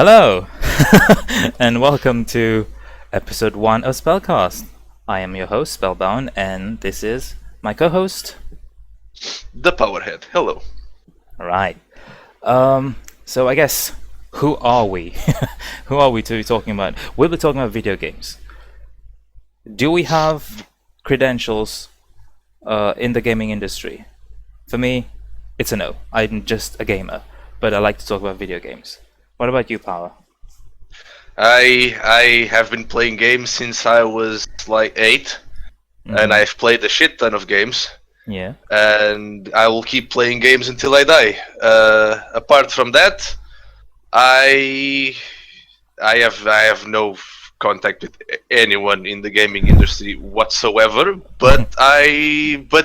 Hello, and welcome to episode 1 of SpellCast. I am your host, Spellbound, and this is my co-host. The Powerhead. Hello. Alright. So I guess, who are we? Who are we to be talking about? We'll be talking about video games. Do we have credentials in the gaming industry? For me, it's a no. I'm just a gamer, but I like to talk about video games. What about you, Power? I have been playing games since I was like 8, and I've played a shit ton of games, Yeah. and I will keep playing games until I die. Apart from that, I have no contact with anyone in the gaming industry whatsoever. But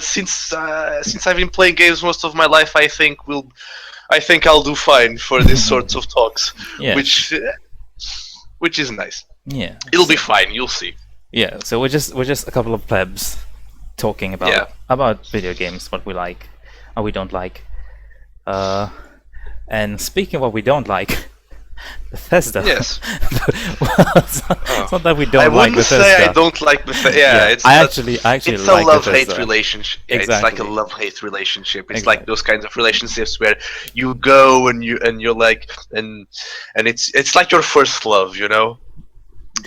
since I've been playing games most of my life, I think I'll do fine for these sorts of talks, Yeah. which is nice. Yeah. It'll be fine. You'll see. Yeah, so we're just a couple of plebs talking about video games, what we like, what we don't like. And speaking of what we don't like, Bethesda. Yes. Well, it's not that we don't like Bethesda. I wouldn't say I don't like Bethesda. Yeah, it's I actually it's like a love-hate Bethesda. relationship. Yeah, Exactly. it's like a love-hate relationship. It's Exactly. like those kinds of relationships where you go and you're like and it's like your first love, you know.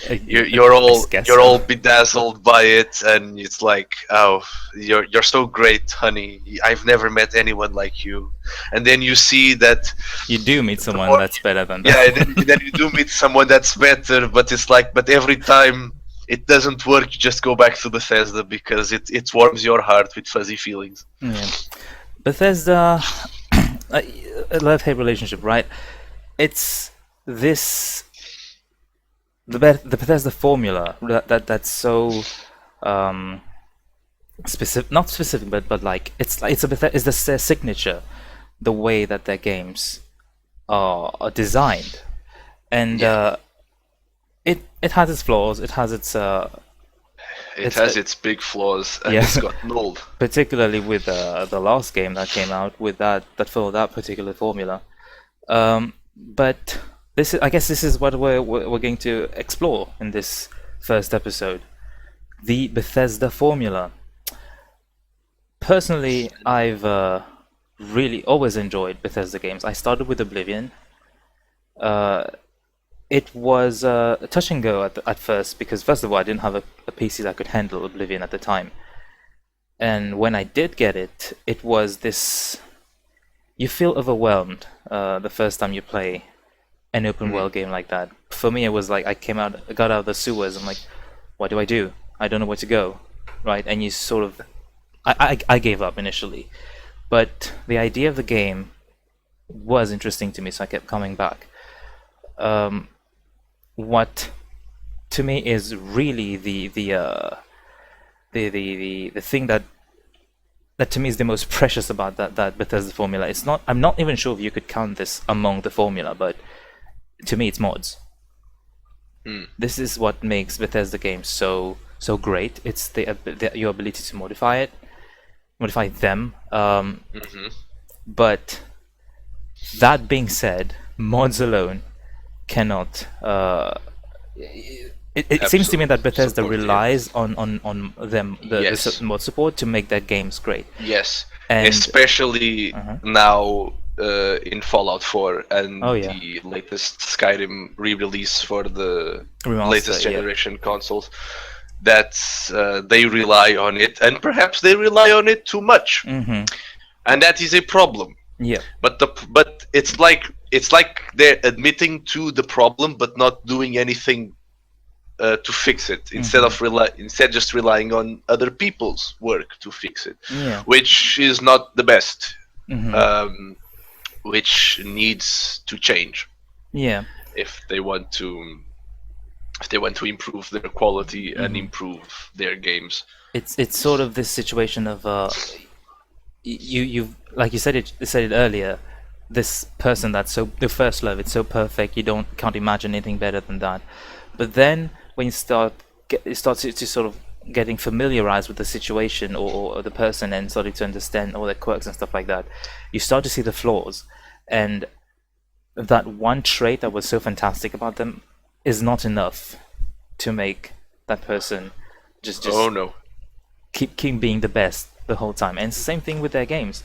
You're all bedazzled by it, and it's like, oh, you're so great, honey. I've never met anyone like you. And then you see that You do meet someone that's better than that. yeah, and then you do meet someone that's better, but it's like, but every time it doesn't work, you just go back to Bethesda because it warms your heart with fuzzy feelings. Yeah. Bethesda, a love-hate relationship, right? It's this the Bethesda formula that's so specific, not specific, but like it's their signature, the way that their games are designed, and it has its flaws. It has its It has its big flaws, and Yeah. it's gotten old. particularly with the last game that came out with that followed that particular formula. But I guess this is what we're going to explore in this first episode, the Bethesda formula. Personally, I've really always enjoyed Bethesda games. I started with Oblivion. It was touch and go at first because, first of all, I didn't have a PC that could handle Oblivion at the time. And when I did get it, it was this... You feel overwhelmed the first time you play an open world game like that. For me, it was like I got out of the sewers. I'm like, what do? I don't know where to go, right? And you sort of... I gave up initially. But the idea of the game was interesting to me, so I kept coming back. What to me is really the thing that to me is the most precious about that Bethesda formula. It's not. I'm not even sure if you could count this among the formula, but to me, it's mods. This is what makes Bethesda games so great. It's your ability to modify them. But that being said, mods alone cannot. It seems to me that Bethesda relies on them the mod support to make their games great. Yes, And- especially now in Fallout 4 and the latest Skyrim re-release for the Remaster, latest generation consoles. That they rely on it, and perhaps they rely on it too much, and that is a problem. Yeah. But it's like they're admitting to the problem, but not doing anything to fix it. Instead just relying on other people's work to fix it, which is not the best. Which needs to change. Yeah. If they want to improve their quality and improve their games. It's sort of this situation of you like you said it earlier. This person that's so the first love, it's so perfect. You can't imagine anything better than that. But then when you start to sort of getting familiarized with the situation or the person and starting to understand all their quirks and stuff like that, you start to see the flaws. And that one trait that was so fantastic about them is not enough to make that person just Oh no. keep being the best the whole time. And it's the same thing with their games.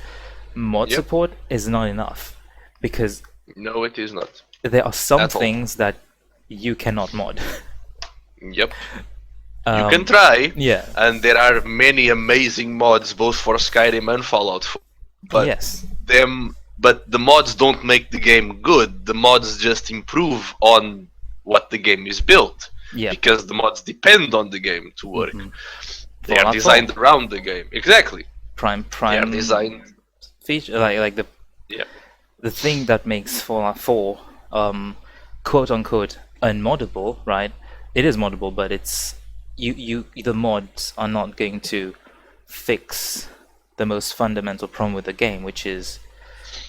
Mod Yep. support is not enough because No, it is not. there are some At all. things that you cannot mod. Yep. You can try. Yeah. And there are many amazing mods both for Skyrim and Fallout 4. But Yes. but the mods don't make the game good. The mods just improve on what the game is built. Yeah. Because the mods depend on the game to work. They are Fallout designed 4. around the game. Exactly. Prime They are designed. feature like the thing that makes Fallout 4 quote unquote unmoddable, right? It is moddable, but it's the mods are not going to fix the most fundamental problem with the game, which is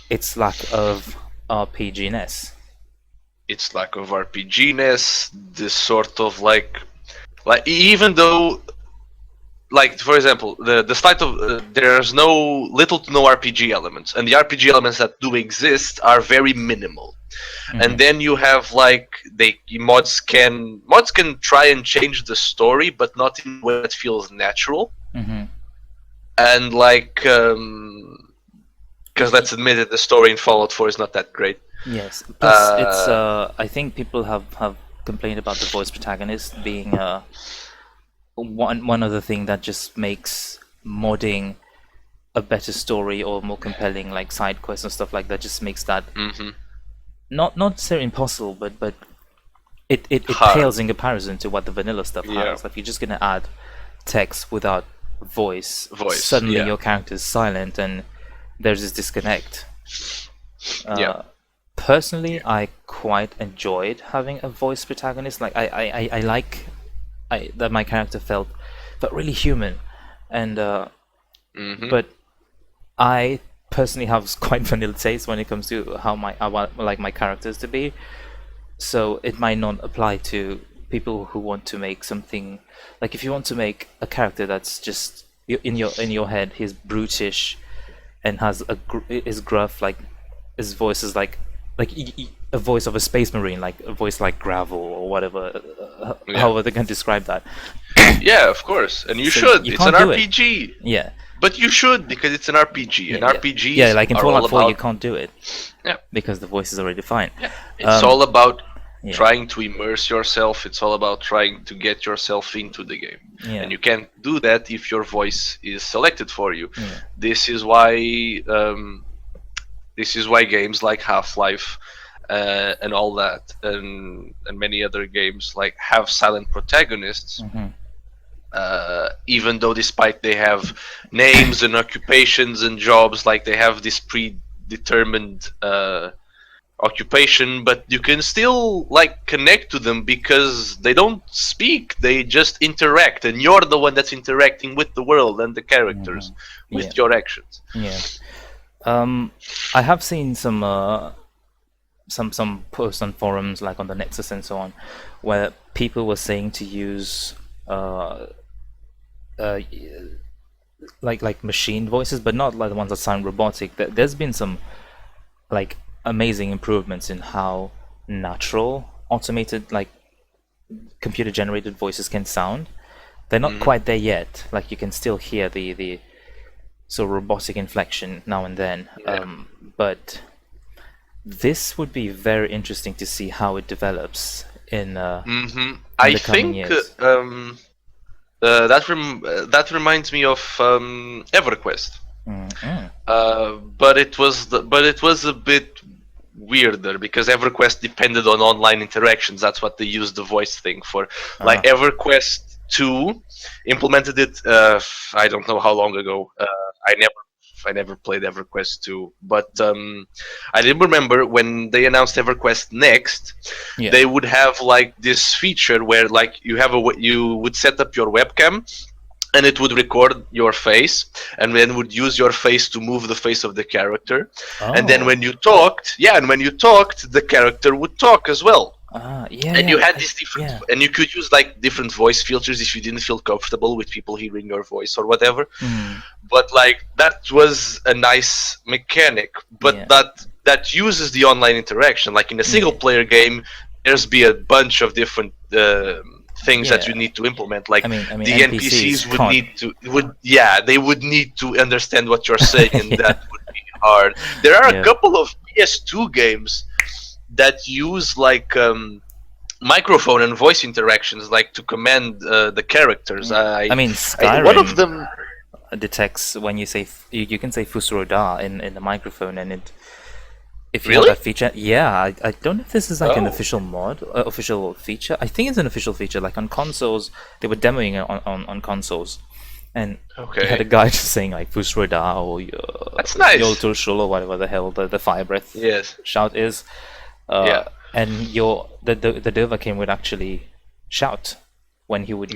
its lack of RPG-ness. Its lack of RPG-ness, this sort of like even though, like for example, the slight of there's no little to no RPG elements, and the RPG elements that do exist are very minimal. And then you have like mods can try and change the story, but not in a way that feels natural. And like, because let's admit it, the story in Fallout 4 is not that great. Yes. Plus, it's I think people have complained about the voice protagonist being one other thing that just makes modding a better story or more compelling, like side quests and stuff like that. Just makes that not necessarily impossible, but it pales in comparison to what the vanilla stuff has. Like you're just gonna add text without voice. Suddenly your character's silent and there's this disconnect. Personally, I quite enjoyed having a voice protagonist. Like I like that my character felt really human, and but I personally have quite vanilla taste when it comes to how I want like my characters to be. So it might not apply to people who want to make something like if you want to make a character that's just in your head, he's brutish and has is gruff, like his voice is like a voice of a space marine, like a voice like gravel or whatever, however they can describe that. Yeah, of course, and you So should. you It's can't an do it. RPG. Yeah. But you should, because it's an RPG. And RPGs yeah, like in are Fallout all 4 about, you can't do it. Yeah. Because the voice is already defined. Yeah. It's all about yeah. trying to immerse yourself. It's all about trying to get yourself into the game. Yeah. And you can't do that if your voice is selected for you. Yeah. This is why games like Half-Life and all that and many other games like have silent protagonists. Even though despite they have names and occupations and jobs, like they have this predetermined occupation, but you can still like connect to them because they don't speak, they just interact, and you're the one that's interacting with the world and the characters with your actions. Yeah. I have seen some posts on forums, like on the Nexus and so on, where people were saying to use like machine voices, but not like the ones that sound robotic. There's been some like amazing improvements in how natural automated, like computer generated voices can sound. They're not quite there yet. Like you can still hear the sort of robotic inflection now and then. But this would be very interesting to see how it develops in I the coming think years. that reminds me of EverQuest. But it was a bit weirder because EverQuest depended on online interactions. That's what they used the voice thing for. Like EverQuest 2 implemented it. I don't know how long ago. I never played EverQuest 2, but I did remember when they announced EverQuest Next, they would have like this feature where like you would set up your webcam, and it would record your face, and then would use your face to move the face of the character, and then when you talked, the character would talk as well. And you had this different, and you could use like different voice filters if you didn't feel comfortable with people hearing your voice or whatever. But like that was a nice mechanic, but that that uses the online interaction. Like in a single player game, there's be a bunch of different things that you need to implement. Like I mean, the NPCs they would need to understand what you're saying, and that would be hard. There are a couple of PS2 games that use like microphone and voice interactions, like to command the characters. I mean, Skyrim, one of them detects when you say you can say Fusroda in the microphone, and if you Really? have that feature, I don't know if this is like an official mod, official feature. I think it's an official feature. Like on consoles, they were demoing it on consoles, and you had a guy just saying like Fusroda or that's nice. Yolturshul or whatever the hell the fire breath shout is. And the Dovahkiin would actually shout when he would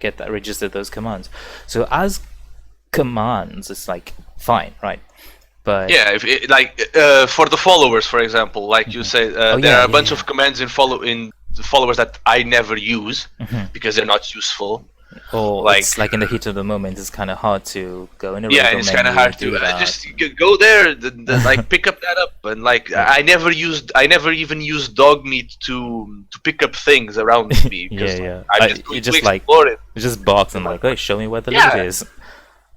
get that, register those commands. So as commands, it's like fine, right? But for the followers, for example, like you say, there are a bunch of commands in followers that I never use because they're not useful. Or like, it's like in the heat of the moment, it's kind of hard to go in a it's kind of hard to just go there, like pick up that up, and like I never even used dog meat to pick up things around me. I just you just like explore it. You just box and like, hey, show me where the loot is.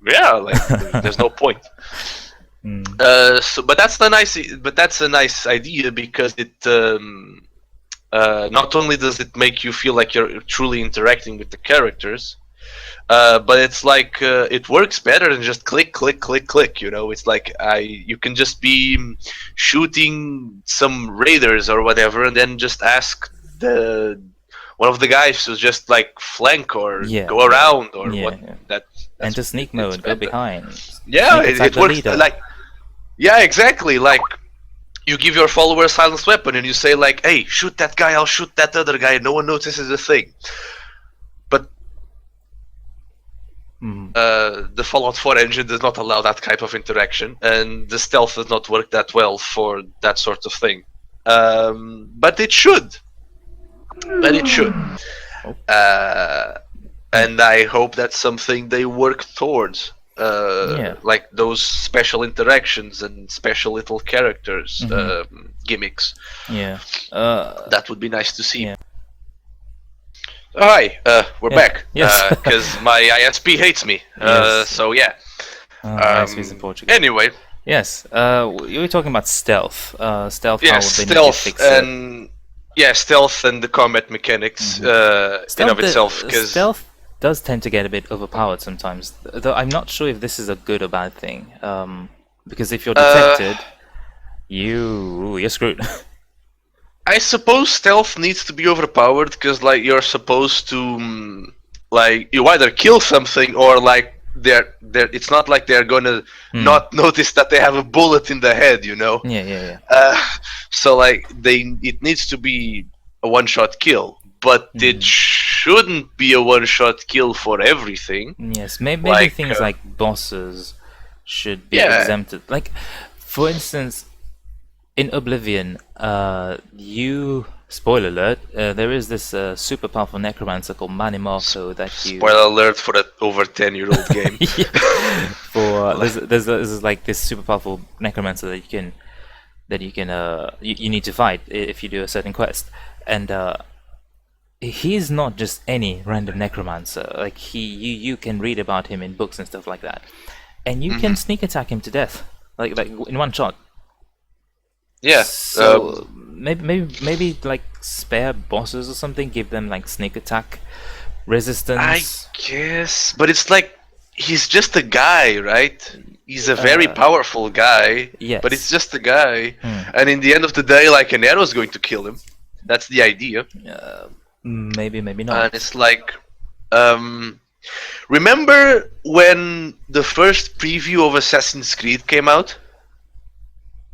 Yeah, like there's no point. But that's a nice idea because it not only does it make you feel like you're truly interacting with the characters, but it's like it works better than just click. You know, it's like you can just be shooting some raiders or whatever, and then just ask one of the guys to just like flank or go around or what. And to sneak mode, go behind. Yeah, it works like. Yeah, exactly. Like, you give your follower a silenced weapon and you say like, hey, shoot that guy, I'll shoot that other guy, no one notices a thing. But the Fallout 4 engine does not allow that type of interaction, and the stealth does not work that well for that sort of thing. But it should. And I hope that's something they work towards. Like those special interactions and special little characters, gimmicks. That would be nice to see. Hi, we're back. Because my ISP hates me. So ISP's in Portugal. Anyway. Yes. You were talking about stealth. Stealth. Stealth and the combat mechanics in of itself. Because stealth does tend to get a bit overpowered sometimes, though I'm not sure if this is a good or bad thing, because if you're detected, you're screwed. I suppose stealth needs to be overpowered because like you're supposed to like you either kill something or like they're it's not like they're gonna not notice that they have a bullet in the head, you know. So like it needs to be a one-shot kill, but it shouldn't be a one-shot kill for everything. Yes, maybe things like bosses should be exempted. Like, for instance, in Oblivion, spoiler alert, there is this super powerful necromancer called Manimarco that you... Spoiler alert for an over 10-year-old game. There's like this super powerful necromancer that you need to fight if you do a certain quest, and he's not just any random necromancer. Like you can read about him in books and stuff like that, and you can sneak attack him to death, like in one shot. Yeah. So maybe like spare bosses or something, give them like sneak attack resistance. I guess, but it's like he's just a guy, right? He's a very powerful guy. Yes. But it's just a guy, and in the end of the day, like an arrow's going to kill him. That's the idea. Maybe not. And it's like, remember when the first preview of Assassin's Creed came out?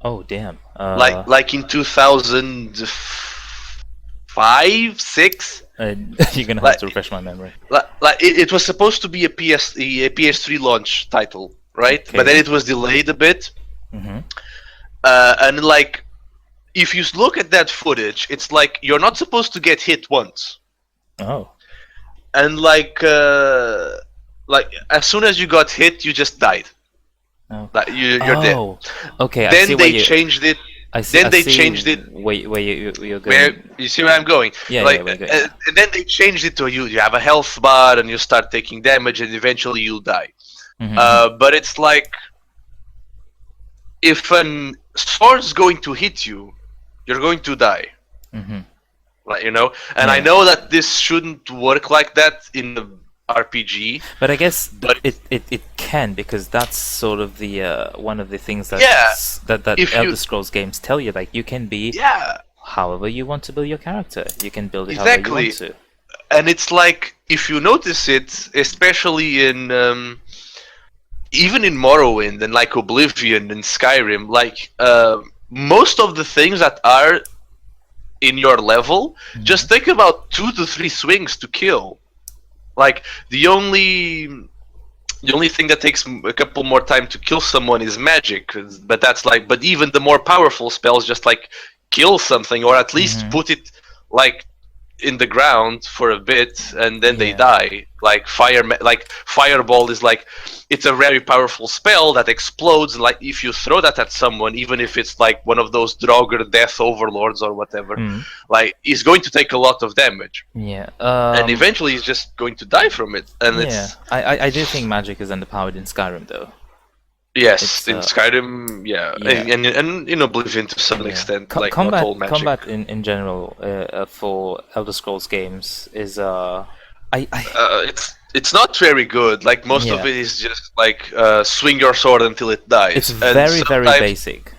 Oh damn! Like in 2005, 6. You're gonna have to refresh my memory. Like it was supposed to be a PS3 launch title, right? Okay. But then it was delayed a bit. And like, if you look at that footage, it's like you're not supposed to get hit once. Oh. And like as soon as you got hit, you just died. Oh. Like you're dead. Okay. Then they changed it. Then they changed it. Where you're Where going. you see where I'm going? Yeah, Like, yeah, where you're going. and then they changed it to you have a health bar and you start taking damage and eventually you'll die. But it's like if a sword's going to hit you, you're going to die. Like, you know, and I know that this shouldn't work like that in the RPG. But I guess But it can, because that's sort of the one of the things that Yeah, that if Elder you- Scrolls games tell you. Like, you can be however you want to build your character. You can build it however you Exactly. want to. And it's like, if you notice it, especially in even in Morrowind and like Oblivion and Skyrim, like most of the things that are in your level just take about 2 to 3 swings to kill. Like the only thing that takes a couple more time to kill someone is magic, but that's like, but even the more powerful spells just like kill something, or at least put it like in the ground for a bit and then they die. Like fireball is like, it's a very powerful spell that explodes, and like if you throw that at someone, even if it's like one of those Draugr death overlords or whatever, like he's going to take a lot of damage. And eventually he's just going to die from it. And it's I do think magic is underpowered in Skyrim, though. yes, in Skyrim, and in Oblivion to some extent, like not all magic. Combat in general for Elder Scrolls games is It's not very good. Like most of it is just like swing your sword until it dies. It's very basic.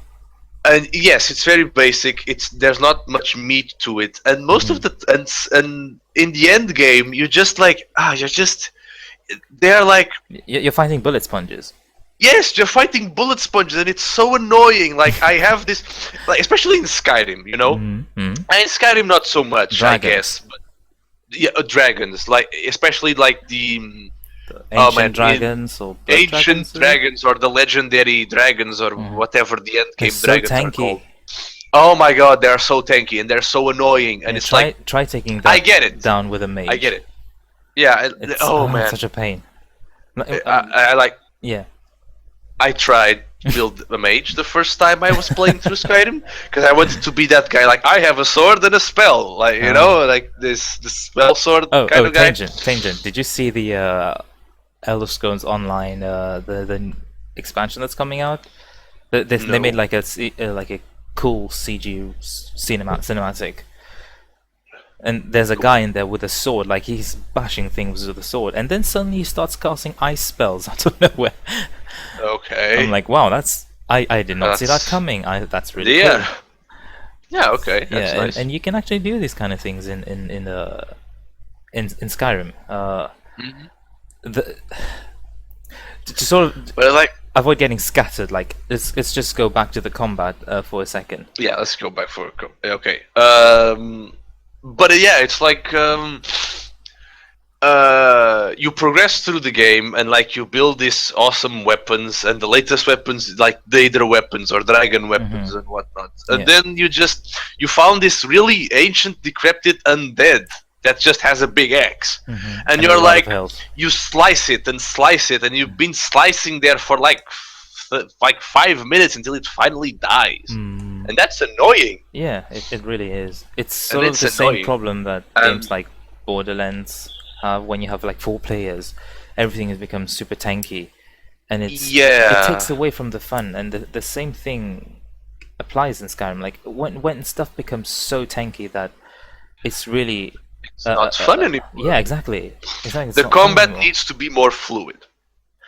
And yes, it's very basic. There's not much meat to it, and most of the and in the end game, you just like they're like, you're fighting bullet sponges. yes, you're fighting bullet sponges, and it's so annoying. Like I have this, like especially in Skyrim, you know, and in Skyrim not so much, Dragons. I guess. But yeah, dragons, like especially like the Ancient dragons or blood ancient dragons or the legendary dragons or whatever the end game so dragons are tanky. called. Oh my god, they're so tanky and they're so annoying, and it's try like taking that I get it. down with a mage. I get it. Yeah. It's, Man, such a pain. I like. Yeah. I tried to build a mage the first time I was playing through Skyrim because I wanted to be that guy. Like I have a sword and a spell, like you know, like this spell sword kind of guy. Tangent. Did you see the Elder Scrolls Online the expansion that's coming out? They made like a cool CG cinematic. And there's a guy in there with a sword, like he's bashing things with a sword, and then suddenly he starts casting ice spells out of nowhere. Okay. I'm like, wow, I did not see that coming. That's really cool. Yeah. Okay. That's nice. And you can actually do these kind of things in Skyrim. To sort of avoid getting scattered, like let's just go back to the combat for a second. Yeah, let's go back for okay. But yeah, it's like you progress through the game and like you build these awesome weapons, and the latest weapons like Daedra weapons or dragon weapons and whatnot. And then you found this really ancient, decrepit undead that just has a big axe, and you're like, you slice it, and you've been slicing there for like 5 minutes until it finally dies. And that's annoying. Yeah, it really is. It's sort of the same problem that games like Borderlands have when you have like 4 players. Everything has become super tanky, and it takes away from the fun. And the same thing applies in Skyrim. Like when stuff becomes so tanky that it's really not fun anymore. Yeah, exactly. The combat needs to be more fluid.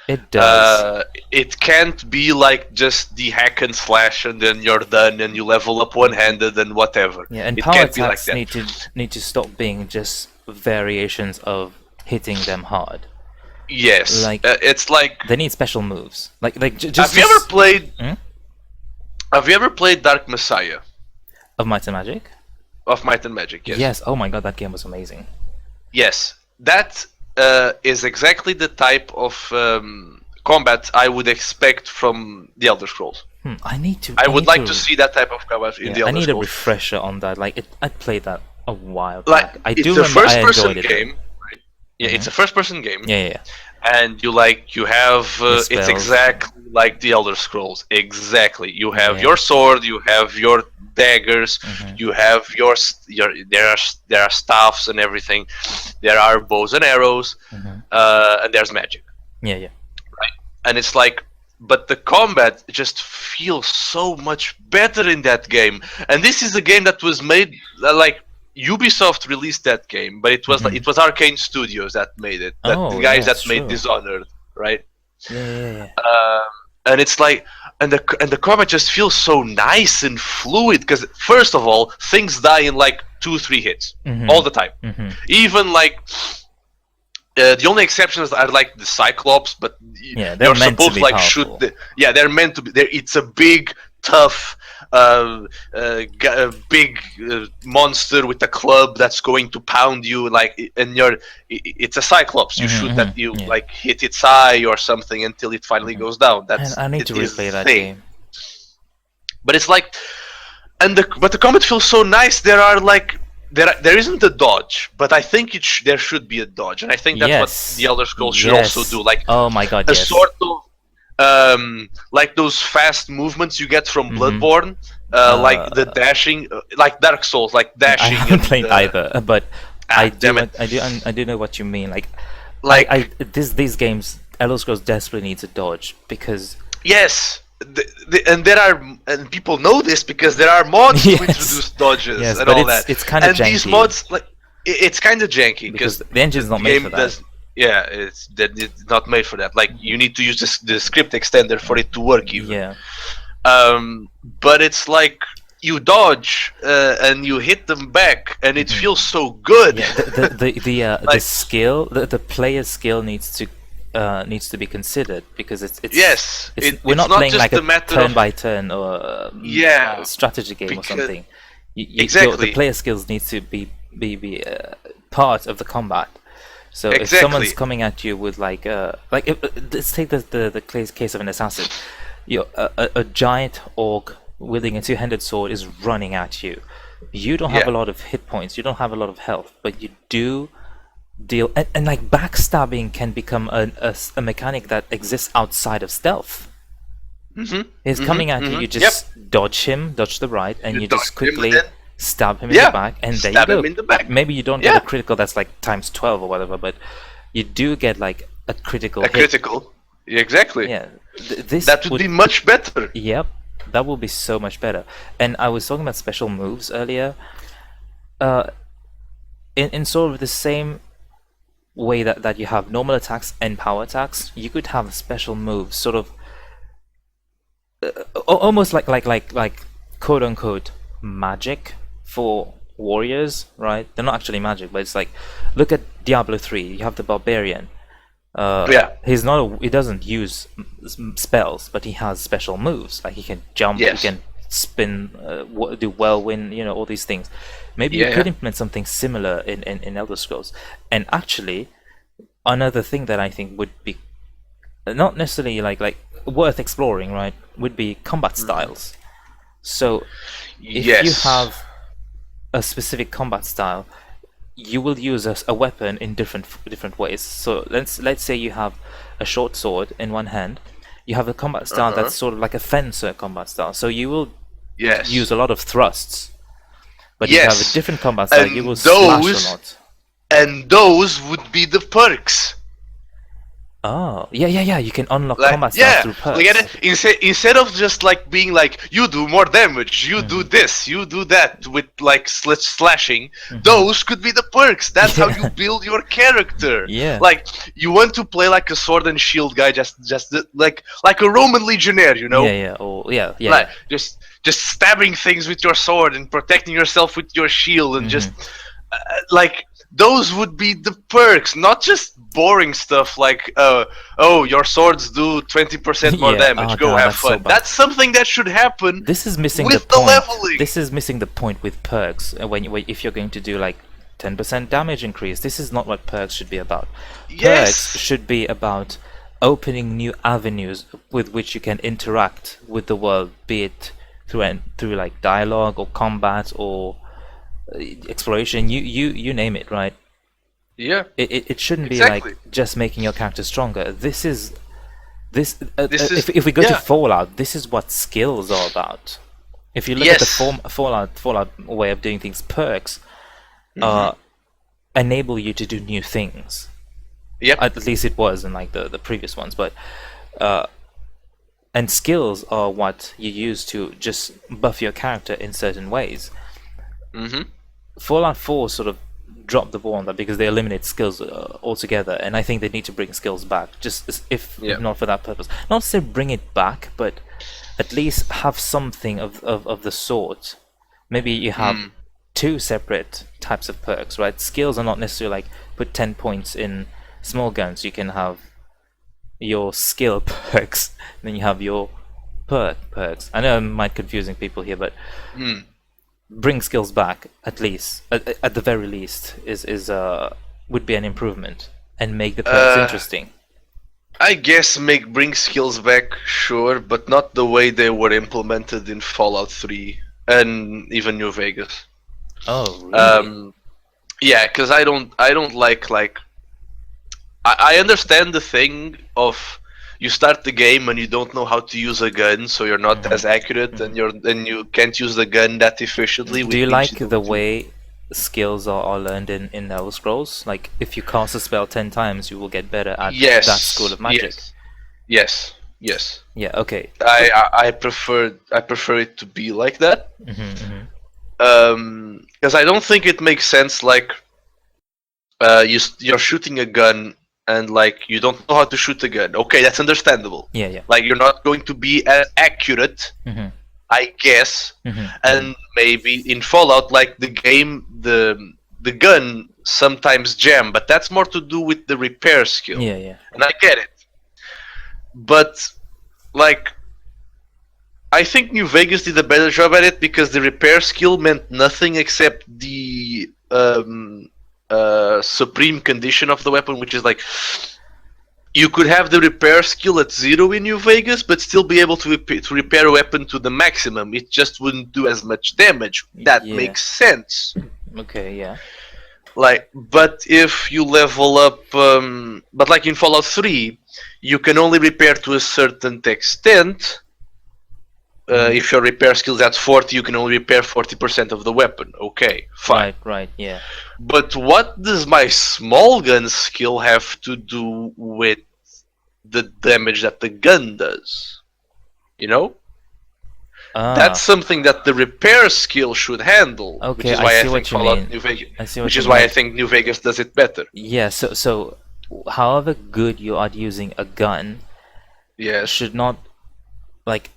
It does. It can't be like just the hack and slash and then you're done and you level up one-handed and whatever. Yeah, and it power can't be like attacks that. need to stop being just variations of hitting them hard. Yes, like it's like they need special moves. Have you ever played? Have you ever played Dark Messiah? Of Might and Magic? Of Might and Magic, yes. Yes. Oh my god, that game was amazing. Yes, that is exactly the type of combat I would expect from the Elder Scrolls. I would like to see that type of combat in the Elder Scrolls. I need a refresher on that. Like I played that a while back. I do remember I enjoyed it. Game. Right? Yeah, it's a first-person game. Yeah. And you have it's exactly like the Elder Scrolls. Exactly. You have Yeah. your sword, you have your daggers, Mhm. you have your there are staffs and everything. There are bows and arrows, Mhm. and there's magic. Yeah, yeah. And it's like, but the combat just feels so much better in that game. And this is a game that was made like Ubisoft released that game, but Mhm. it was Arcane Studios that made it. That the Oh, guys yeah, it's that made true. Dishonored, right? Yeah, yeah, yeah. Um, and it's like, and the combat just feels so nice and fluid because first of all, things die in like 2-3 hits all Mhm. the time. Mhm. Even like the only exceptions are like the Cyclops, but Yeah, they're you're meant to supposed to be like shoot. powerful. Yeah, they're meant to be. It's a big, tough, big monster with a club that's going to pound you. Like, and it's a Cyclops. You Mhm. shoot that, Mhm. you Yeah. like hit its eye or something until it finally Mhm. goes down. And That's I need it to is replay the that thing. game. But it's like, but the combat feels so nice. There are like. There isn't a dodge, but I think there should be a dodge, and I think that's what the Yes. Elder Scrolls should also Yes. do. Like Oh my God, a yes. sort of like those fast movements you get from Mhm. Bloodborne, like the Uh, dashing, like Dark Souls, like I dashing haven't and played either, but damn it, I do know what you mean. Like, like these games, Elder Scrolls desperately needs a dodge because yes, and there are and people know this because there are mods to yes, introduce dodges yes, and but all that, it's kind of and these janky mods like it's kind of janky because because the engine's not the made for game that. does. Yeah, it's not made for that. Like you need to use the script extender for it to work even. Yeah, But it's like you dodge and you hit them back, and it Mhm. feels so good. yeah. The Like skill, the player's skill needs to be considered because yes, we're it's not not playing like just a a matter turn of by turn or yeah, strategy game or because something. The exactly, player skills needs to be part of the combat. So if someone's exactly, coming at you with like let's take the case of an assassin. A giant orc wielding a two-handed sword is running at you. You don't have yeah, a lot of hit points. You don't have a lot of health, but you do deal. And like backstabbing can become a mechanic that exists outside of stealth. He's coming at you. You Yep, just dodge him, dodge the right, and you you dodge just him, and quickly then stab him in the yeah, back, and there you stab go. him in the back. Maybe you don't get a Yeah, critical that's like times 12 or whatever, but you do get like a critical a hit. critical. Exactly. Yeah, this That would be much better. Yep, that will be so much better. And I was talking about special moves earlier. Uh, in sort of the same way that you have normal attacks and power attacks, you could have special moves, sort of almost like quote unquote magic for warriors, right? They're not actually magic, but it's like look at Diablo 3. You have the barbarian. Yeah. He doesn't use spells, but he has special moves. Like he can jump, he Yes. can spin, do whirlwind, all these things. Maybe you Yeah. could implement something similar in Elder Scrolls. And actually, another thing that I think would be not necessarily like worth exploring, right? Would be combat styles. So if you Yes. have a specific combat style, you will use a weapon in different ways. So let's say you have a short sword in one hand. You have a combat style that's sort of like a fencer combat style. So you will Yes. use a lot of thrusts. But if you have a Yes. different combat style, you And will slash a those lot. and those would be the perks. Oh, yeah. You can unlock Like combat styles yeah, through like perks. instead of just like being like you do more damage, you do this, you do that with like slashing. Those could be the perks. That's how you Yeah. build your character. Yeah. Like you want to play like a sword and shield guy, just like a Roman legionnaire, you know? Yeah. Oh, yeah. Like just stabbing things with your sword and protecting yourself with your shield and just like those would be the perks, not just boring stuff like oh your swords do 20% more Yeah. damage, Oh, go God, have that's so fun. bad. That's something that should happen This is missing with the the point. leveling. This is missing the point with perks. If you're going to do like 10% damage increase, this is not what perks should be about. Perks Yes. should be about opening new avenues with which you can interact with the world, be it through like dialogue or combat or exploration. You name it, right? Yeah. It shouldn't be Exactly. like just making your character stronger. This is This, This is if we go to yeah. Fallout, this is what skills are about. If you look at the Fallout way of doing things, perks enable you to do new things. Yep. At least it was in like the previous ones, but and skills are what you use to just buff your character in certain ways. Fallout 4 sort of dropped the ball on that because they eliminate skills altogether, and I think they need to bring skills back, just if not for that purpose. Not to say bring it back, but at least have something of the sort. Maybe you have two separate types of perks, right? Skills are not necessarily like put 10 points in small guns. You can have your skill perks, and then you have your perks. I know I'm might confusing people here, but bring skills back at least, at the very least, is would be an improvement and make the perks interesting. I guess bring skills back, sure, but not the way they were implemented in Fallout 3 and even New Vegas. Oh, really? Yeah, because I don't like I understand the thing of you start the game and you don't know how to use a gun, so you're not as accurate, and you can't use the gun that efficiently. Do you like the way skills are learned in Elder Scrolls? Like, if you cast a spell 10 times, you will get better at that school of magic. Yes. Yeah. Okay. I prefer it to be like that. Because I don't think it makes sense. Like, you're shooting a gun and like you don't know how to shoot a gun. Okay, that's understandable. Yeah. Like, you're not going to be as accurate, I guess. And maybe in Fallout, like the gun sometimes jam, but that's more to do with the repair skill. Yeah. And I get it. But like, I think New Vegas did a better job at it because the repair skill meant nothing except the supreme condition of the weapon, which is like you could have the repair skill at 0 in New Vegas, but still be able to repair a weapon to the maximum. It just wouldn't do as much damage. That makes sense. Okay, yeah. Like, but if you level up, but like in Fallout 3, you can only repair to a certain extent. If your repair skill is at 40, you can only repair 40% of the weapon. Okay, fine. Right, yeah. But what does my small gun skill have to do with the damage that the gun does? You know? That's something that the repair skill should handle. Okay, which is why I see what you mean. New Vegas, I see what which you is why mean. I think New Vegas does it better. Yeah, so however good you are at using a gun, should not like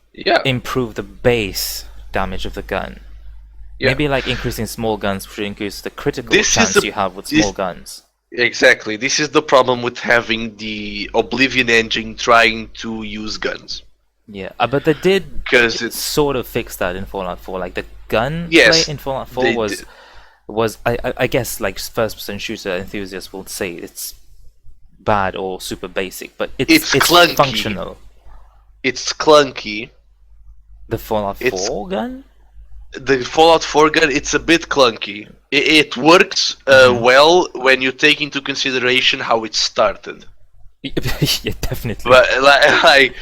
improve the base damage of the gun. Maybe like increasing small guns should increase the critical chance you have with small guns. Exactly. This is the problem with having the Oblivion engine trying to use guns. Yeah, but they did sort of fix that in Fallout 4. Like the gun play in Fallout 4 was I guess like first-person shooter enthusiasts will say it's bad or super basic, but it's clunky. Functional. It's clunky. The Fallout 4 gun? The Fallout 4 gun, it's a bit clunky. It works well when you take into consideration how it started. Yeah, definitely. But like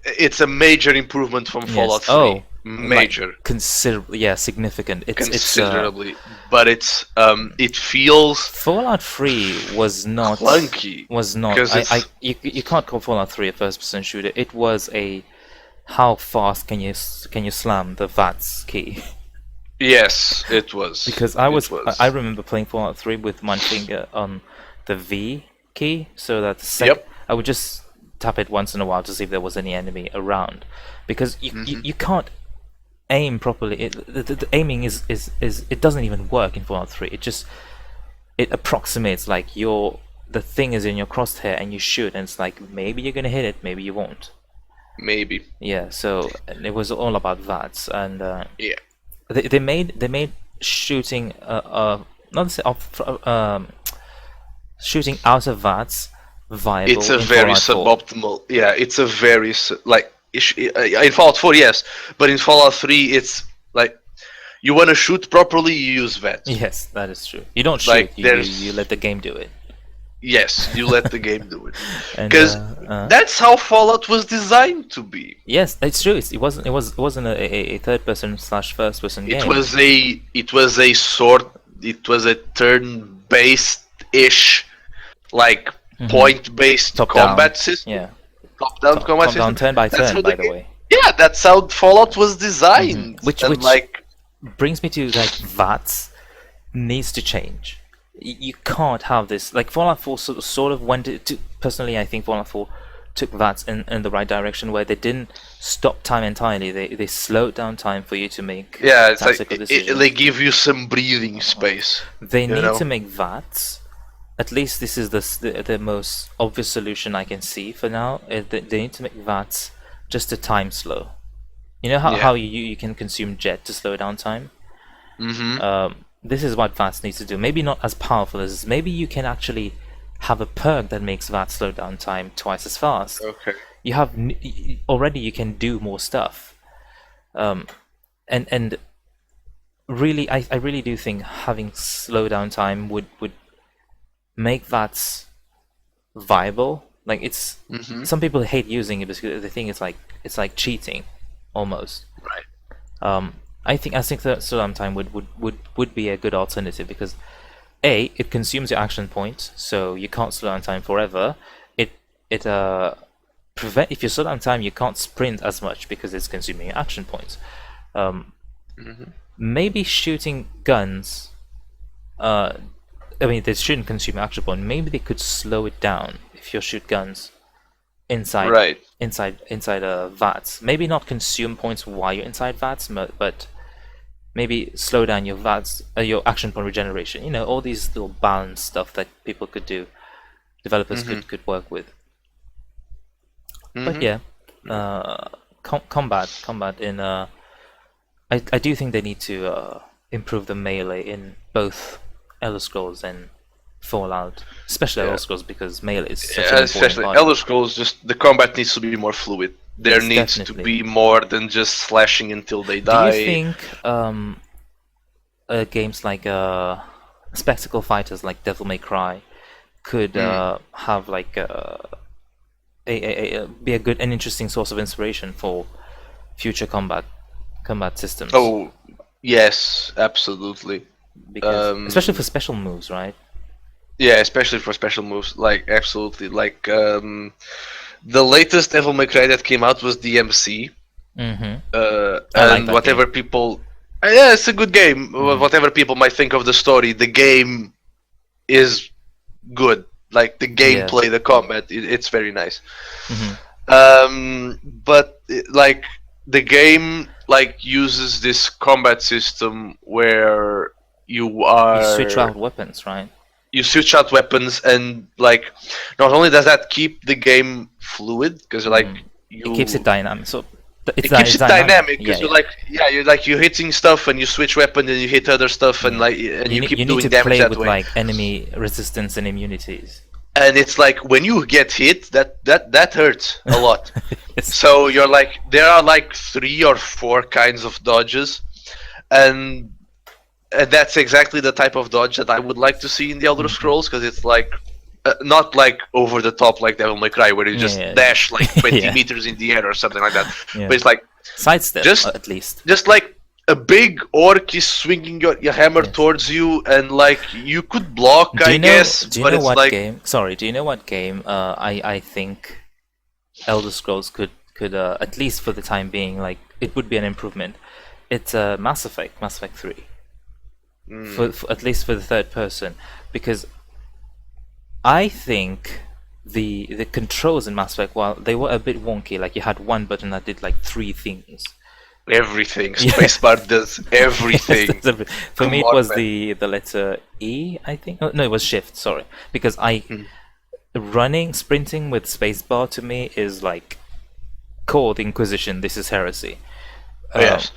it's a major improvement from Fallout 3. Major, like, considerably, significant. Considerably, but it feels Fallout 3 was not clunky. Was not. You can't call Fallout 3 a first-person shooter. It was a how fast can you slam the VATS key? Yes, it was. Because I remember playing Fallout 3 with one finger on the V key, so that I would just tap it once in a while to see if there was any enemy around. Because you can't aim properly. The aiming is it doesn't even work in Fallout 3. It approximates like the thing is in your crosshair and you shoot, and it's like maybe you're gonna hit it, maybe you won't. Maybe. Yeah. So it was all about VATS, and they made shooting shooting out of VATS viable. It's a very suboptimal. Yeah, it's a very in Fallout 4, yes, but in Fallout 3, it's like you want to shoot properly, you use VATS. Yes, that is true. You don't shoot. You let the game do it. Yes, you let the game do it, And because that's how Fallout was designed to be. yes, it's true. It wasn't a third person slash first person It game. was a turn-based ish, like point-based Top combat down. system, Yeah. top-down combat Top down, system. turn by That's turn, how by the way. yeah, that's how Fallout was designed. Which And like, brings me to like VATS needs to change. You can't have this. Like Fallout 4 sort of went to. Personally, I think Fallout 4 took VATS in the right direction, where they didn't stop time entirely. They slowed down time for you to make yeah, it's like tactical decisions. they give you some breathing space. They need know? to make VATS. At least this is the most obvious solution I can see for now. They need to make VATS just a time slow. You know how you can consume jet to slow down time? This is what VATS needs to do. Maybe not as powerful as this. Maybe you can actually have a perk that makes VATS slow down time twice as fast. Okay. You have already you can do more stuff. And really, I really do think having slow down time would make VATS viable. Like it's some people hate using it because they think it's like cheating, almost. Right. I think that slow down time would be a good alternative because it consumes your action points, so you can't slow down time forever. If you slow down time, you can't sprint as much because it's consuming your action points. Maybe shooting guns. I mean, they shouldn't consume action point. Maybe they could slow it down if you shoot guns inside VATS. Maybe not consume points while you're inside VATS, but maybe slow down your VATS, your action point regeneration. You know, all these little balance stuff that people could do, developers could work with. But yeah, combat in I do think they need to improve the melee in both Elder Scrolls and Fallout, especially Elder Scrolls, because melee is such an important part. Elder Scrolls, just the combat needs to be more fluid. There needs to be more than just slashing until they die. Do you think games like spectacle fighters like Devil May Cry could have like be a good and interesting source of inspiration for future combat systems? Oh, yes, absolutely. Because, especially for special moves, right? Yeah, especially for special moves, like absolutely. Like the latest Devil May Cry that came out was DMC, and like whatever people, yeah, it's a good game. Whatever people might think of the story, the game is good. Like the gameplay, the combat, it's very nice. But like the game uses this combat system where you switch out weapons, right? You switch out weapons, and like not only does that keep the game fluid, because like it keeps it dynamic. So it keeps it dynamic because you're hitting stuff and you switch weapon and you hit other stuff and you keep doing need to damage play that with way. Like enemy resistance and immunities. And it's like when you get hit, that hurts a lot. So you're like, there are like 3 or 4 kinds of dodges, and that's exactly the type of dodge that I would like to see in the Elder Scrolls, because it's like not like over the top like Devil May Cry where you just dash like 20 meters in the air or something like that. But it's like sidestep, at least. Just like a big orc is swinging your hammer towards you, and like you could block, I guess. Do you know what game? Sorry, do you know what game? I think Elder Scrolls could at least for the time being, like it would be an improvement. It's Mass Effect 3. For at least for the third person, because I think the controls in Mass Effect, while they were a bit wonky, like you had one button that did like 3 things. Everything. Spacebar does everything. For me, it was the letter E, I think. Oh, no, it was Shift. Sorry, because sprinting with spacebar to me is like core the Inquisition. This is heresy. Yes.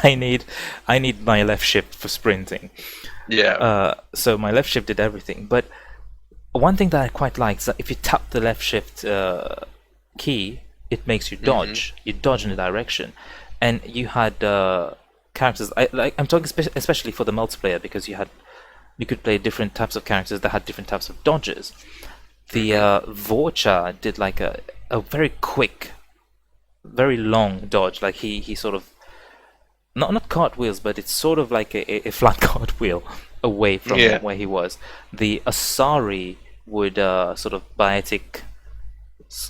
I need my left shift for sprinting. Yeah. So my left shift did everything. But one thing that I quite like is that if you tap the left shift key, it makes you dodge. You dodge in a direction, and you had characters. I'm talking especially for the multiplayer, because you had you could play different types of characters that had different types of dodges. The Vorcha did like a very quick, very long dodge. Like he sort of not cartwheels, but it's sort of like a flat cartwheel away from where he was. The Asari would sort of biotic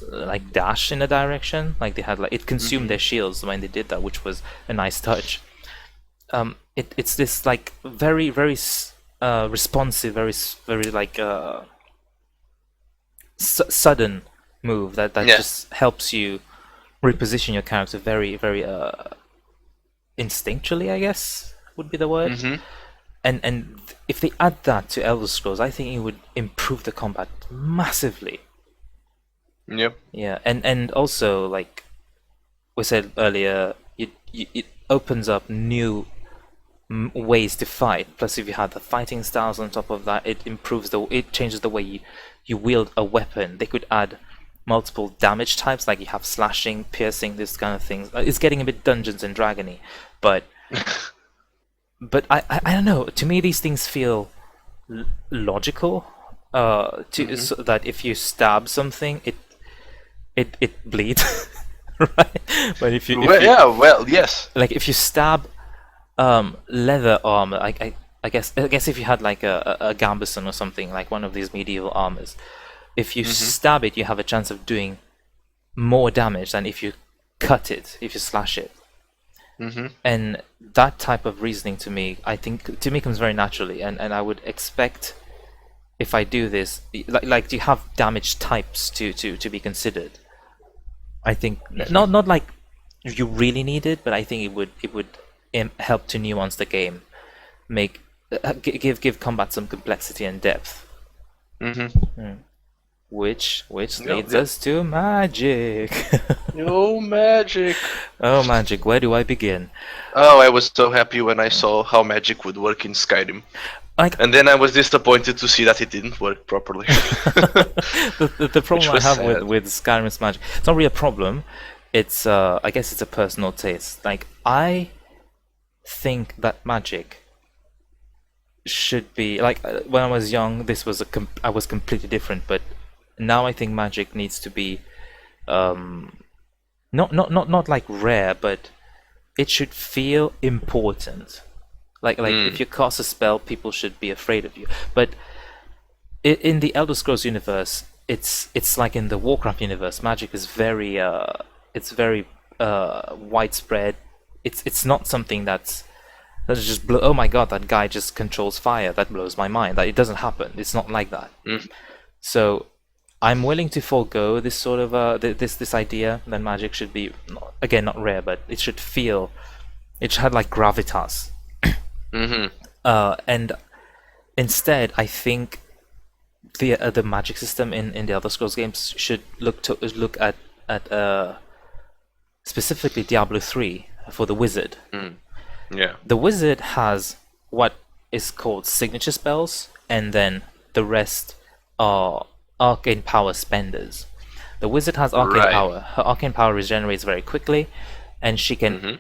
like dash in a direction. Like they had like it consumed their shields when they did that, which was a nice touch. It's this like very responsive, very like sudden move that just helps you reposition your character very instinctually, I guess would be the word. And if they add that to Elder Scrolls, I think it would improve the combat massively. Yep. Yeah, and also like we said earlier, it opens up new ways to fight. Plus, if you have the fighting styles on top of that, it changes the way you wield a weapon. They could add multiple damage types, like you have slashing, piercing, this kind of things. It's getting a bit Dungeons and Dragony, but I don't know. To me, these things feel logical. So that if you stab something, it bleeds, right? But if you yes. like if you stab leather armor, I guess if you had like a gambeson or something, like one of these medieval armors, if you stab it, you have a chance of doing more damage than if you cut it, if you slash it. And that type of reasoning to me comes very naturally, and I would expect if I do this, like you have damage types to be considered. I think not like you really need it, but I think it would help to nuance the game, give combat some complexity and depth. Which leads us to magic. No magic. Oh, magic! Where do I begin? Oh, I was so happy when I saw how magic would work in Skyrim. And then I was disappointed to see that it didn't work properly. the problem I have with Skyrim's magic, it's not really a problem. It's I guess it's a personal taste. Like I think that magic should be like when I was young. This was I was completely different, but now I think magic needs to be not like rare, but it should feel important. Like if you cast a spell, people should be afraid of you. But in the Elder Scrolls universe, it's like in the Warcraft universe. Magic is very widespread. It's not something that's just oh my god, that guy just controls fire. That blows my mind. That it doesn't happen. It's not like that. So I'm willing to forego this sort of this idea that magic should be not rare, but it should have like gravitas. And instead, I think the magic system in the Elder Scrolls games should look at specifically Diablo 3 for the wizard. The wizard has what is called signature spells, and then the rest are arcane power spenders. The wizard has arcane power. Her arcane power regenerates very quickly, and she can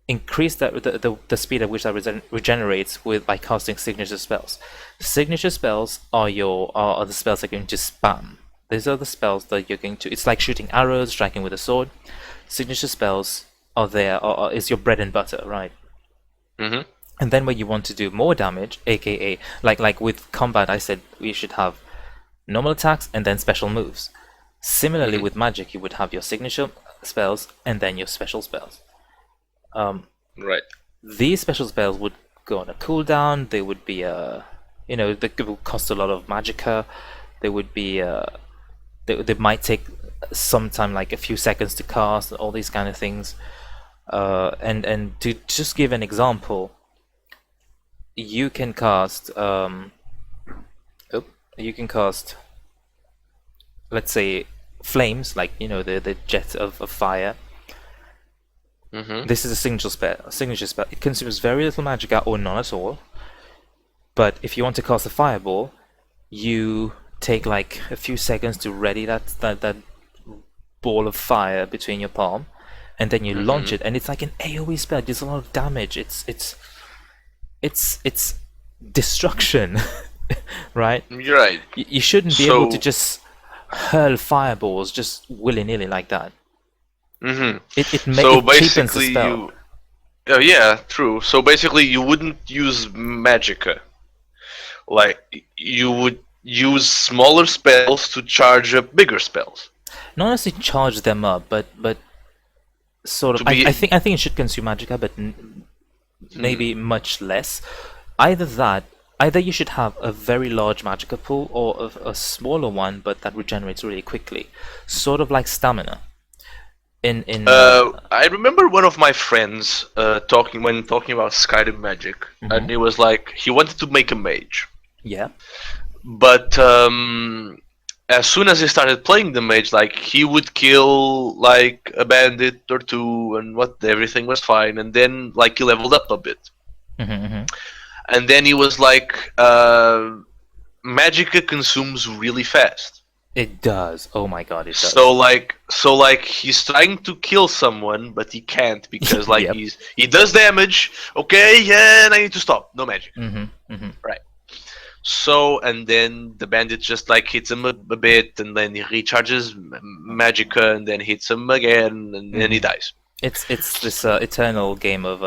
increase the speed at which that regenerates by casting signature spells. Signature spells are the spells that you're going to spam. These are the spells that you're going to. It's like shooting arrows, striking with a sword. Signature spells is your bread and butter, right? And then when you want to do more damage, aka like with combat, I said we should have normal attacks and then special moves. Similarly, with magic, you would have your signature spells and then your special spells. These special spells would go on a cooldown. They would be they would cost a lot of magicka. They would be they might take some time, like a few seconds to cast. All these kind of things. And to just give an example, you can cast let's say flames, like the jet of fire. This is a signature spell. It consumes very little magicka or none at all. But if you want to cast a fireball, you take like a few seconds to ready that ball of fire between your palm, and then you launch it, and it's like an AoE spell. It does a lot of damage. It's destruction, right? You're right. You shouldn't be So- able to just hurl fireballs just willy-nilly like that. Mhm. It So cheapens the basically, spell. you. Oh yeah, true. So basically, you wouldn't use Magicka. Like you would use smaller spells to charge up bigger spells. Not necessarily charge them up, but sort of. To be- I think it should consume magicka, but maybe much less. Either that, either you should have a very large magicka pool or a smaller one, but that regenerates really quickly, sort of like stamina. I remember one of my friends talking about Skyrim Magic, and it was like he wanted to make a mage, Yeah. but as soon as he started playing the mage, like he would kill like a bandit or two, and everything was fine, and then like he leveled up a bit, and then he was like, Magicka consumes really fast. It does. Oh my god, it does. So like he's trying to kill someone, but he can't because like Yep. he does damage. Okay, yeah, and I need to stop. No magic. Right. So and then the bandit just like hits him a bit, and then he recharges Magicka, and then hits him again, and then he dies. It's this eternal game of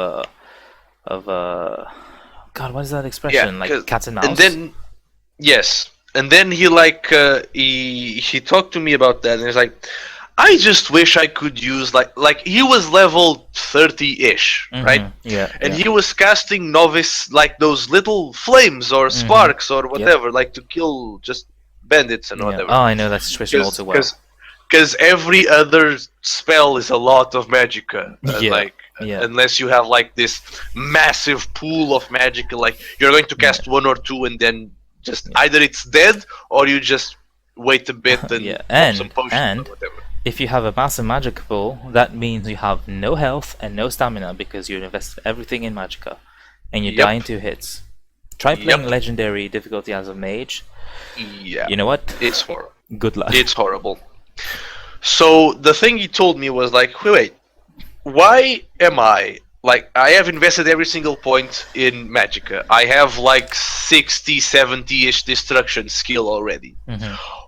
God, what is that expression? Like cat and mouse. And then yes, and then he like he talked to me about that, and he's like, I just wish I could use like he was level 30-ish, right? Yeah. And he was casting novice like those little flames or sparks or whatever, like to kill just bandits and whatever. Oh, I know that situation all too well. Because every other spell is a lot of magicka. Unless you have like this massive pool of magicka, like you're going to cast one or two and then just either it's dead or you just wait a bit and pop some potions or whatever. If you have a massive magic pool, that means you have no health and no stamina because you invest everything in magicka, and you die in 2 hits. Try playing legendary difficulty as a mage. Yeah. You know what? It's horrible. Good luck. It's horrible. So the thing he told me was like, wait, why am I like I have invested every single point in magicka. I have like 60, 70-ish destruction skill already.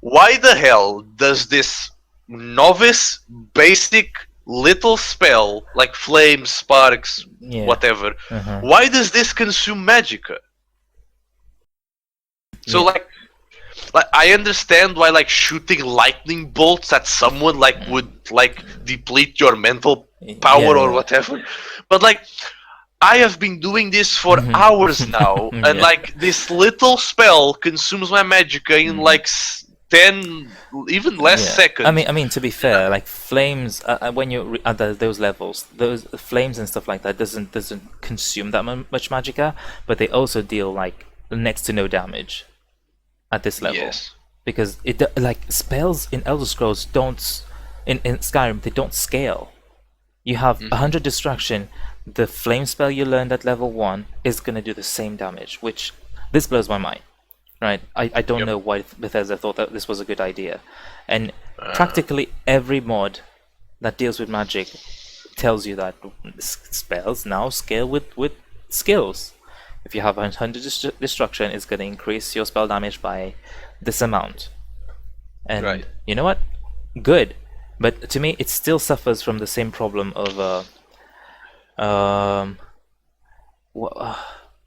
Why the hell does this novice basic little spell like flames, sparks, whatever, why does this consume magicka? So like I understand why like shooting lightning bolts at someone like would like deplete your mental power or whatever, but like I have been doing this for hours now, and like this little spell consumes my magicka in like 10, even less seconds. I mean, to be fair, like flames, when you're at those levels, those flames and stuff like that doesn't consume that much magicka, but they also deal like next to no damage at this level. Yes. Because it like spells in Elder Scrolls don't in Skyrim they don't scale. You have 100 destruction. The flame spell you learned at level 1 is gonna do the same damage, which this blows my mind. Right, I don't know why Bethesda thought that this was a good idea, and practically every mod that deals with magic tells you that spells now scale with skills. If you have 100 destruction, it's going to increase your spell damage by this amount. And you know what? Good, but to me, it still suffers from the same problem of not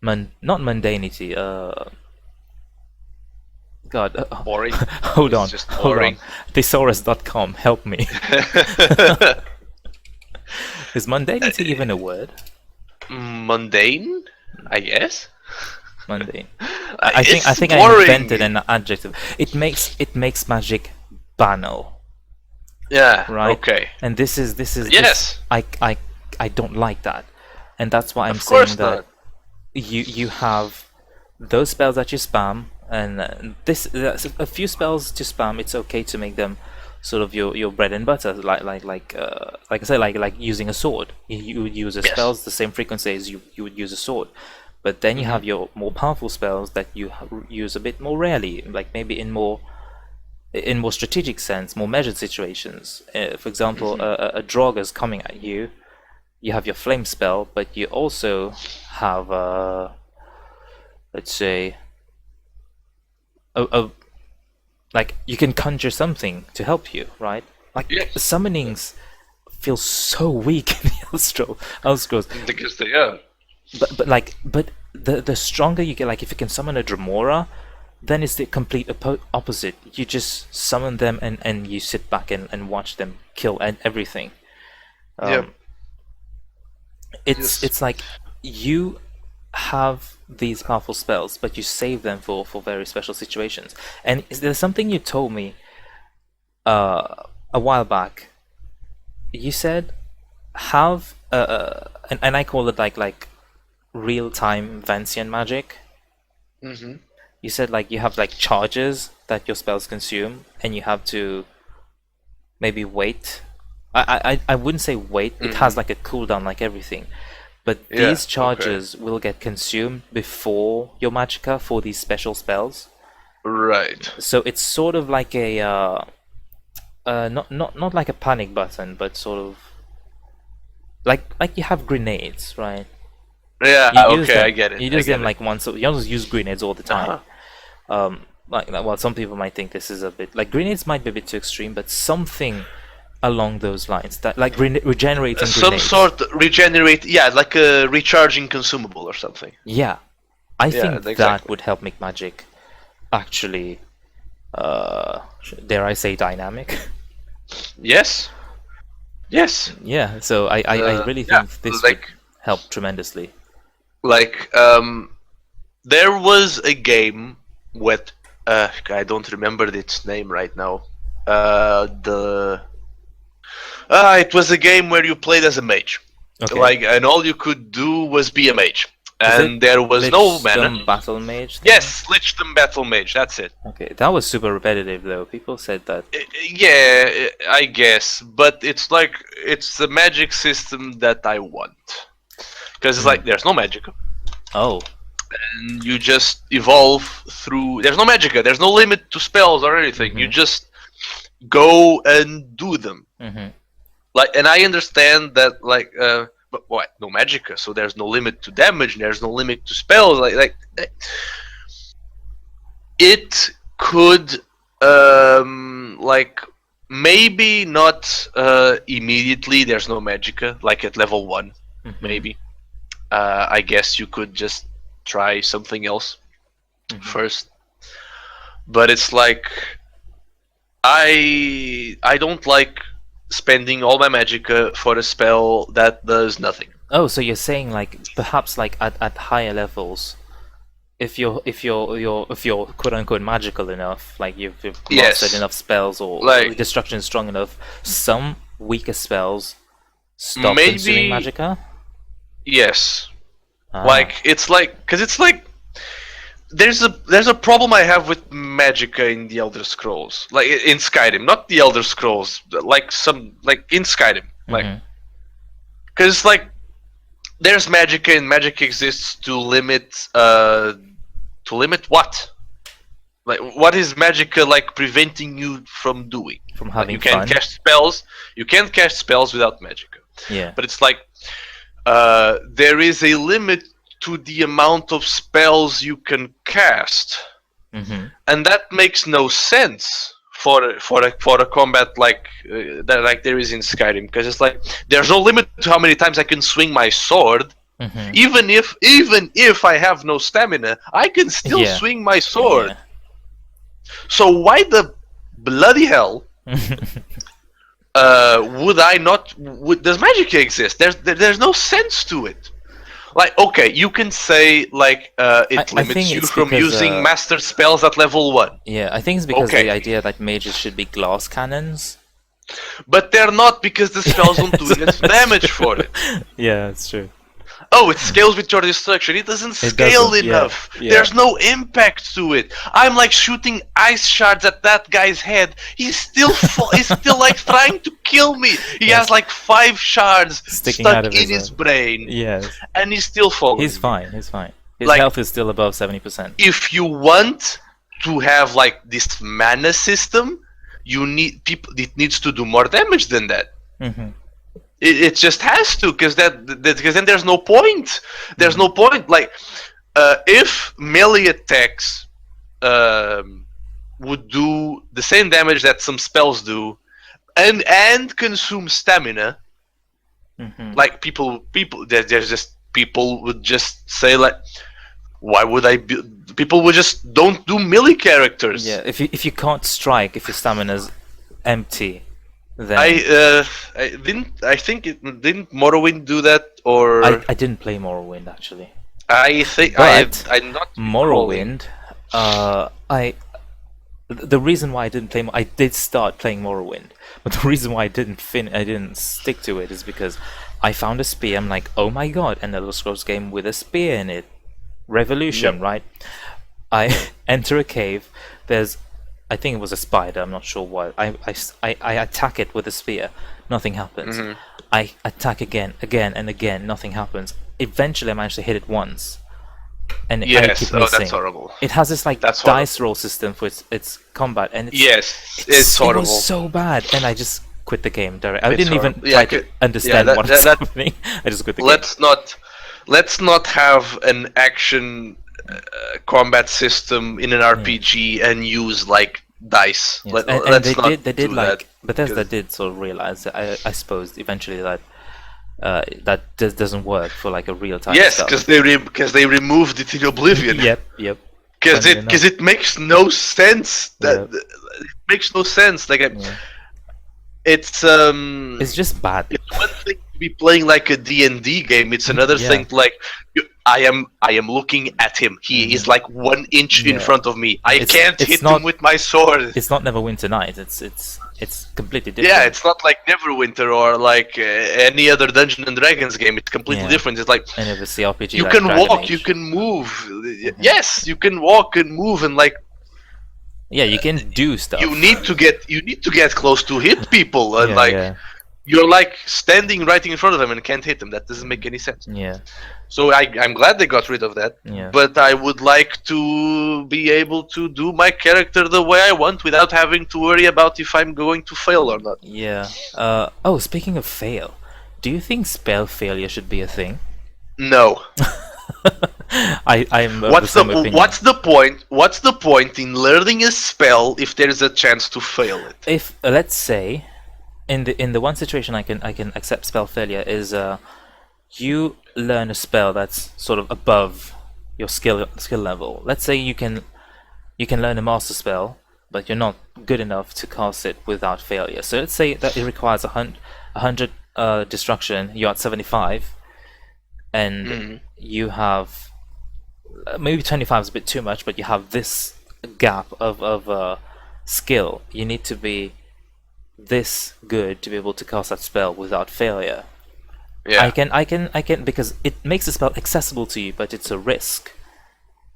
mundanity. God, boring. Hold on. Thesaurus.com, help me. Is mundanity even a word? Mundane, I guess. Mundane. I think I invented an adjective. It makes magic banal. Yeah. Right. Okay. And this is yes. I don't like that, and that's why I'm of course saying that not. you have those spells that you spam. And this a few spells to spam. It's okay to make them sort of your bread and butter, like I said, like using a sword. You would use a spells the same frequency as you would use a sword, but then you have your more powerful spells that you use a bit more rarely, like maybe in more strategic sense, more measured situations. For example, a Draugr's coming at you. You have your flame spell, but you also have let's say, a like you can conjure something to help you, right? Like Yes. summonings feel so weak in the Elder Scrolls. Because they are. But the stronger you get, like if you can summon a Dremora, then it's the complete opposite. You just summon them and you sit back and watch them kill everything. Yep. It's like you have these powerful spells, but you save them for very special situations. And there's something you told me a while back. You said have and I call it like real-time Vancian magic. Mm-hmm. You said like you have like charges that your spells consume, and you have to maybe wait. I wouldn't say wait. It has like a cooldown like everything. But Yeah, these charges will get consumed before your magicka for these special spells. Right. So it's sort of like a not like a panic button, but sort of like you have grenades, right? Yeah. You use Okay, them, I get it. You use them like once. You don't just use grenades all the time. Like well, some people might think this is a bit like grenades might be a bit too extreme, but something along those lines that like regenerating Some grenades. sort regenerate. Yeah, like a recharging consumable or something. Yeah, I think exactly. that would help make magic actually, dare I say, dynamic. Yes. Yes. Yeah, so I really think this would help tremendously. Like there was a game with I don't remember its name right now. It was a game where you played as a mage. Okay. Like, and all you could do was be a mage. And there was no mana. Battle mage thing? Yes, Lichtem Battle Mage, that's it. Okay, that was super repetitive though. People said that. Yeah, I guess. But it's like, it's the magic system that I want. Because it's like, there's no magic. Oh. And you just evolve through. There's no magicka. There's no limit to spells or anything. You just go and do them. Like, and I understand that, like, but what? No magicka, so there's no limit to damage. There's no limit to spells. Like it could, like, maybe not immediately. There's no magicka, like at level 1, maybe. I guess you could just try something else first, but it's like I don't like spending all my magicka for a spell that does nothing. Oh, so you're saying like perhaps like at higher levels, if you're quote unquote magical enough, like you've mastered enough spells or like, destruction is strong enough, some weaker spells stop consuming magicka? Yes. Like, it's like, because it's like, there's a problem I have with magicka in the Elder Scrolls, like in Skyrim, not the Elder Scrolls, like in Skyrim, like, because like there's magicka and magic exists to limit what? Like, what is magicka like preventing you from doing? From having you can't cast spells. You can't cast spells without magicka. Yeah. But it's like there is a limit to the amount of spells you can cast, and that makes no sense for a combat like that, like there is in Skyrim, because it's like there's no limit to how many times I can swing my sword. Even if I have no stamina, I can still swing my sword. Yeah. So why the bloody hell would I not? Does magicka exist? There's no sense to it. Like, okay, you can say like it limits you from using master spells at level 1. Yeah, I think it's because the idea that mages should be glass cannons. But they're not, because the spells don't do enough damage for it. Yeah, that's true. Oh, it scales with your destruction. It doesn't scale enough. Yeah. There's no impact to it. I'm like shooting ice shards at that guy's head. He's still he's still like trying to kill me. He has like 5 shards stuck in his brain. Yes. And he's still falling. He's fine. He's fine. His health is still above 70%. If you want to have like this mana system, you need people. It needs to do more damage than that. It just has to, because then there's no point. There's no point. Like, If melee attacks would do the same damage that some spells do, and consume stamina, like people, there's just people would just say like, why would I? People would just don't do melee characters. Yeah, if you can't strike, if your stamina's empty, then I think it didn't Morrowind do that, or I didn't play Morrowind actually. I think But I'm not Morrowind. The reason why I didn't play, I did start playing Morrowind, but the reason why I didn't stick to it is because I found a spear. I'm like, oh my god, an Elder Scrolls game with a spear in it, Revolution, right? I enter a cave. There's, I think it was a spider. I'm not sure what. I attack it with a spear. Nothing happens. I attack again, and again. Nothing happens. Eventually, I managed to hit it once. And it keeps missing. That's horrible. It has this like That's dice roll system for its combat, and it's horrible. It was so bad, and I just quit the game directly. I It's didn't even horrible. try to understand what's happening. I just quit the game. Let's not have an action combat system in an RPG and use like dice. Yes. And they did like Bethesda did sort of realize that I suppose eventually that that doesn't work for like a real time. Yes, because they removed it in Oblivion. Yep. Because it makes no sense. It makes no sense. Like it's just bad. It's one thing to be playing like a D&D game. It's another thing to, like I am looking at him. He is like 1 inch in front of me. I can't hit him with my sword. It's not Neverwinter Nights. It's completely different. Yeah, it's not like Neverwinter or like any other Dungeons and Dragons game. It's completely different. It's like any of the CRPG. You like can Dragon walk, Age. you can move. Yes, you can walk and move, and like you can do stuff. You need to get close to hit people, and you're like standing right in front of them and can't hit them. That doesn't make any sense. Yeah. So I'm glad they got rid of that. Yeah. But I would like to be able to do my character the way I want without having to worry about if I'm going to fail or not. Yeah. Speaking of fail, do you think spell failure should be a thing? No. I'm what's the point in learning a spell if there's a chance to fail it? If let's say in the one situation I can accept spell failure is you learn a spell that's sort of above your skill level. Let's say you can learn a master spell, but you're not good enough to cast it without failure. So let's say that it requires 100 destruction. You're at 75, and you have maybe 25 is a bit too much, but you have this gap of skill. You need to be this good to be able to cast that spell without failure. Yeah. I can because it makes the spell accessible to you, but it's a risk.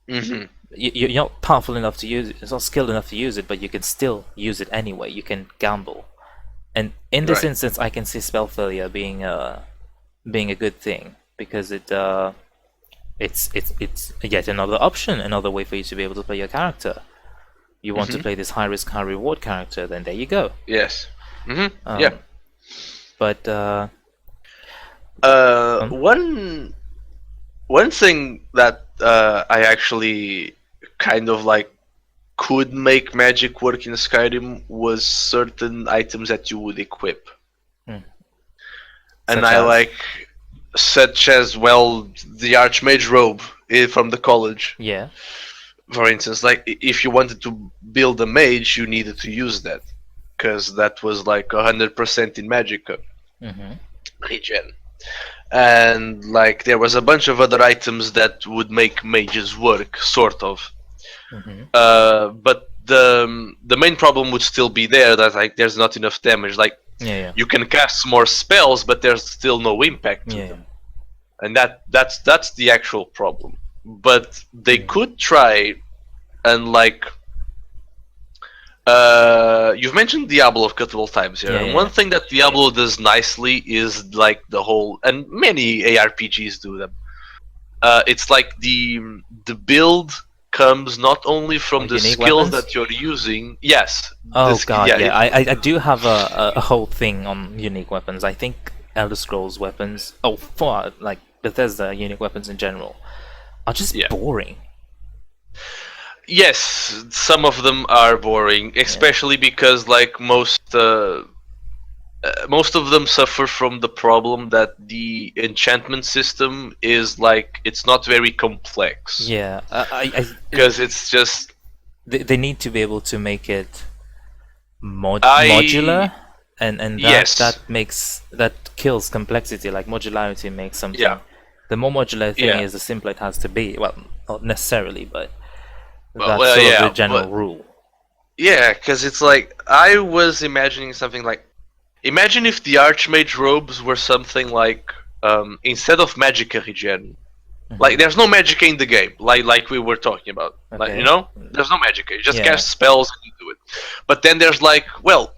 You're not powerful enough to use it. It's not skilled enough to use it, but you can still use it anyway. You can gamble, and in this instance, I can see spell failure being a good thing because it's yet another option, another way for you to be able to play your character. You want to play this high risk, high reward character, then there you go. Yes. But one thing that I actually kind of like could make magic work in Skyrim was certain items that you would equip. And such as the Archmage robe from the college. Yeah. For instance, like if you wanted to build a mage, you needed to use that because that was like 100% in Magicka regen, and like there was a bunch of other items that would make mages work, sort of. But the main problem would still be there that like there's not enough damage. Like you can cast more spells, but there's still no impact to them, and that's the actual problem. But they could try and like you've mentioned Diablo a couple of times here, and one thing that Diablo does nicely is like the whole, and many ARPGs do them. It's like the build comes not only from the skills that you're using. Yes. Oh god, I do have a whole thing on unique weapons. I think Elder Scrolls weapons. For like Bethesda unique weapons in general are just Yeah. boring. Yes, some of them are boring, especially because like most of them suffer from the problem that the enchantment system is like it's not very complex. Yeah, Because it's just they need to be able to make it I modular, and yes that kills complexity. Like modularity makes something. yeah The more modular thing yeah is, the simpler it has to be. Well, not necessarily, but that's well sort of the yeah general but rule. yeah because it's like I was imagining something like imagine if the Archmage robes were something like instead of Magicka regen. Like there's no magic in the game, like we were talking about. Like Okay. there's no magic. You just Yeah. cast spells and you do it. But then there's like, well,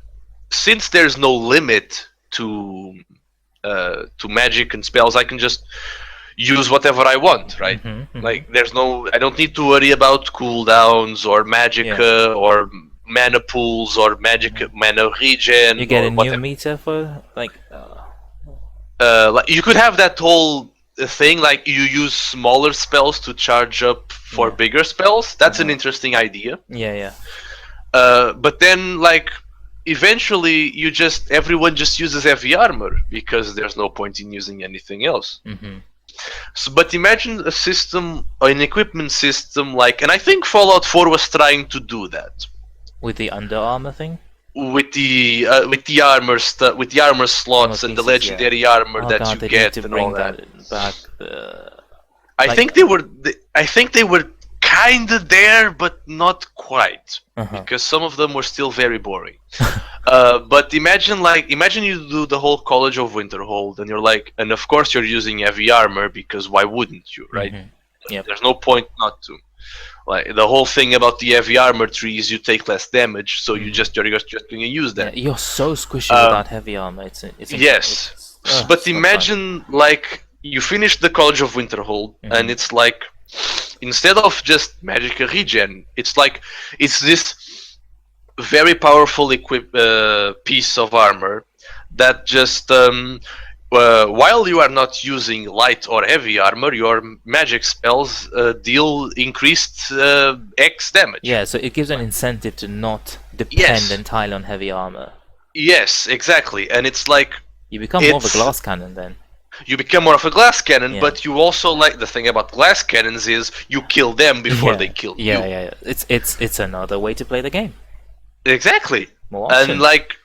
since there's no limit to magic and spells, I can just use whatever I want, right? Like there's no, I don't need to worry about cooldowns or magicka or mana pools or magic mana regen. You get or a new whatever. meter for like. Like you could have that whole thing like you use smaller spells to charge up for bigger spells. That's an interesting idea. Yeah. But then like eventually everyone just uses heavy armor because there's no point in using anything else. So, but imagine a system, an equipment system like, and I think Fallout 4 was trying to do that With the under armor thing. with the armor with the armor slots and the pieces, legendary armor Oh that god, you they get need to and bring all that. back. I like- think they were kinda there, but not quite, because some of them were still very boring. But imagine you do the whole College of Winterhold, and you're like, and of course you're using heavy armor because why wouldn't you, right? Yep. There's no point not to. Like the whole thing about the heavy armor tree is you take less damage, so you're just going to use that. You're so squishy without heavy armor. It's Yes, but imagine like you finish the College of Winterhold, and it's like instead of just magic regen, it's like it's this very powerful piece of armor that just while you are not using light or heavy armor, your magic spells deal increased X damage. Yeah, so it gives an incentive to not depend entirely on heavy armor. Yes, exactly, and it's like you become more of a glass cannon then. You become more of a glass cannon, but you also like the thing about glass cannons is you kill them before they kill you. Yeah. It's another way to play the game. Exactly. More options. And like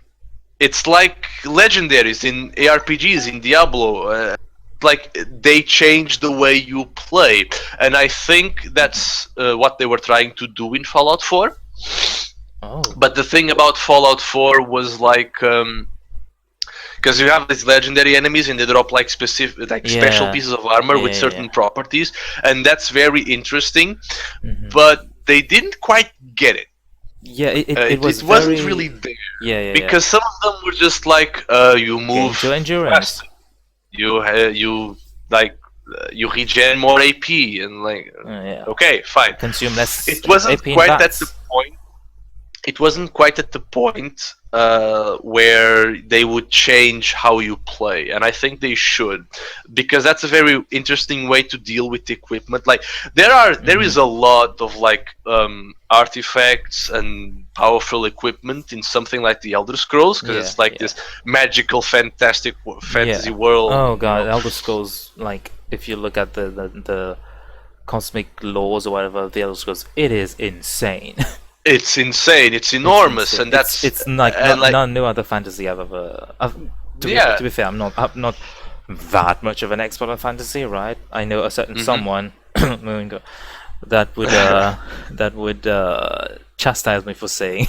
it's like legendaries in ARPGs in Diablo. Like they change the way you play, and I think that's what they were trying to do in Fallout 4. Oh. But the thing about Fallout 4 was like. Because you have these legendary enemies and they drop like special pieces of armor with certain properties, and that's very interesting. But they didn't quite get it. Yeah, it wasn't really there. Yeah. Because some of them were just like you move to endurance. faster. You regen more AP and like okay, fine. Consume less. It wasn't AP quite at the point. It wasn't quite at the point where they would change how you play, and I think they should, because that's a very interesting way to deal with the equipment. Like there is a lot of like artifacts and powerful equipment in something like the Elder Scrolls, because it's like this magical, fantastic fantasy world. Oh god, Elder Scrolls, like if you look at the cosmic laws or whatever of the Elder Scrolls, it is insane. It's insane. It's enormous, insane. and that's it's like no other fantasy I've ever. To be fair, I'm not that much of an expert on fantasy, right? I know a certain someone that would chastise me for saying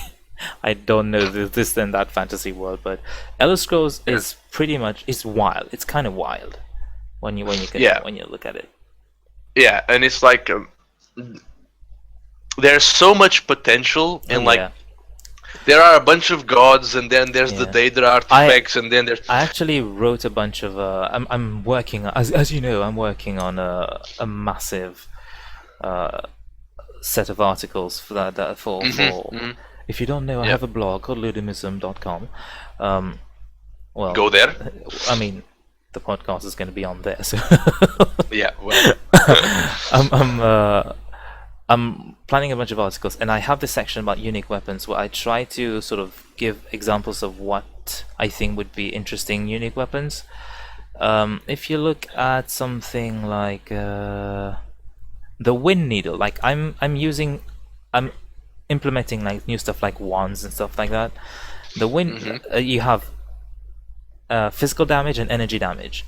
I don't know this and that fantasy world, but Elder Scrolls is pretty much wild. It's kind of wild when you look at it. Yeah, and it's like. There's so much potential, and there are a bunch of gods, and then there's the data artifacts, and then there's. I actually wrote a bunch of. I'm working, as you know, I'm working on a massive set of articles for that for. If you don't know, I have a blog called ludimism.com. Well, go there. I mean, the podcast is going to be on there. So Yeah, well, I'm I'm planning a bunch of articles, and I have this section about unique weapons where I try to sort of give examples of what I think would be interesting unique weapons. If you look at something like the wind needle, like I'm implementing like new stuff like wands and stuff like that. The wind, you have physical damage and energy damage.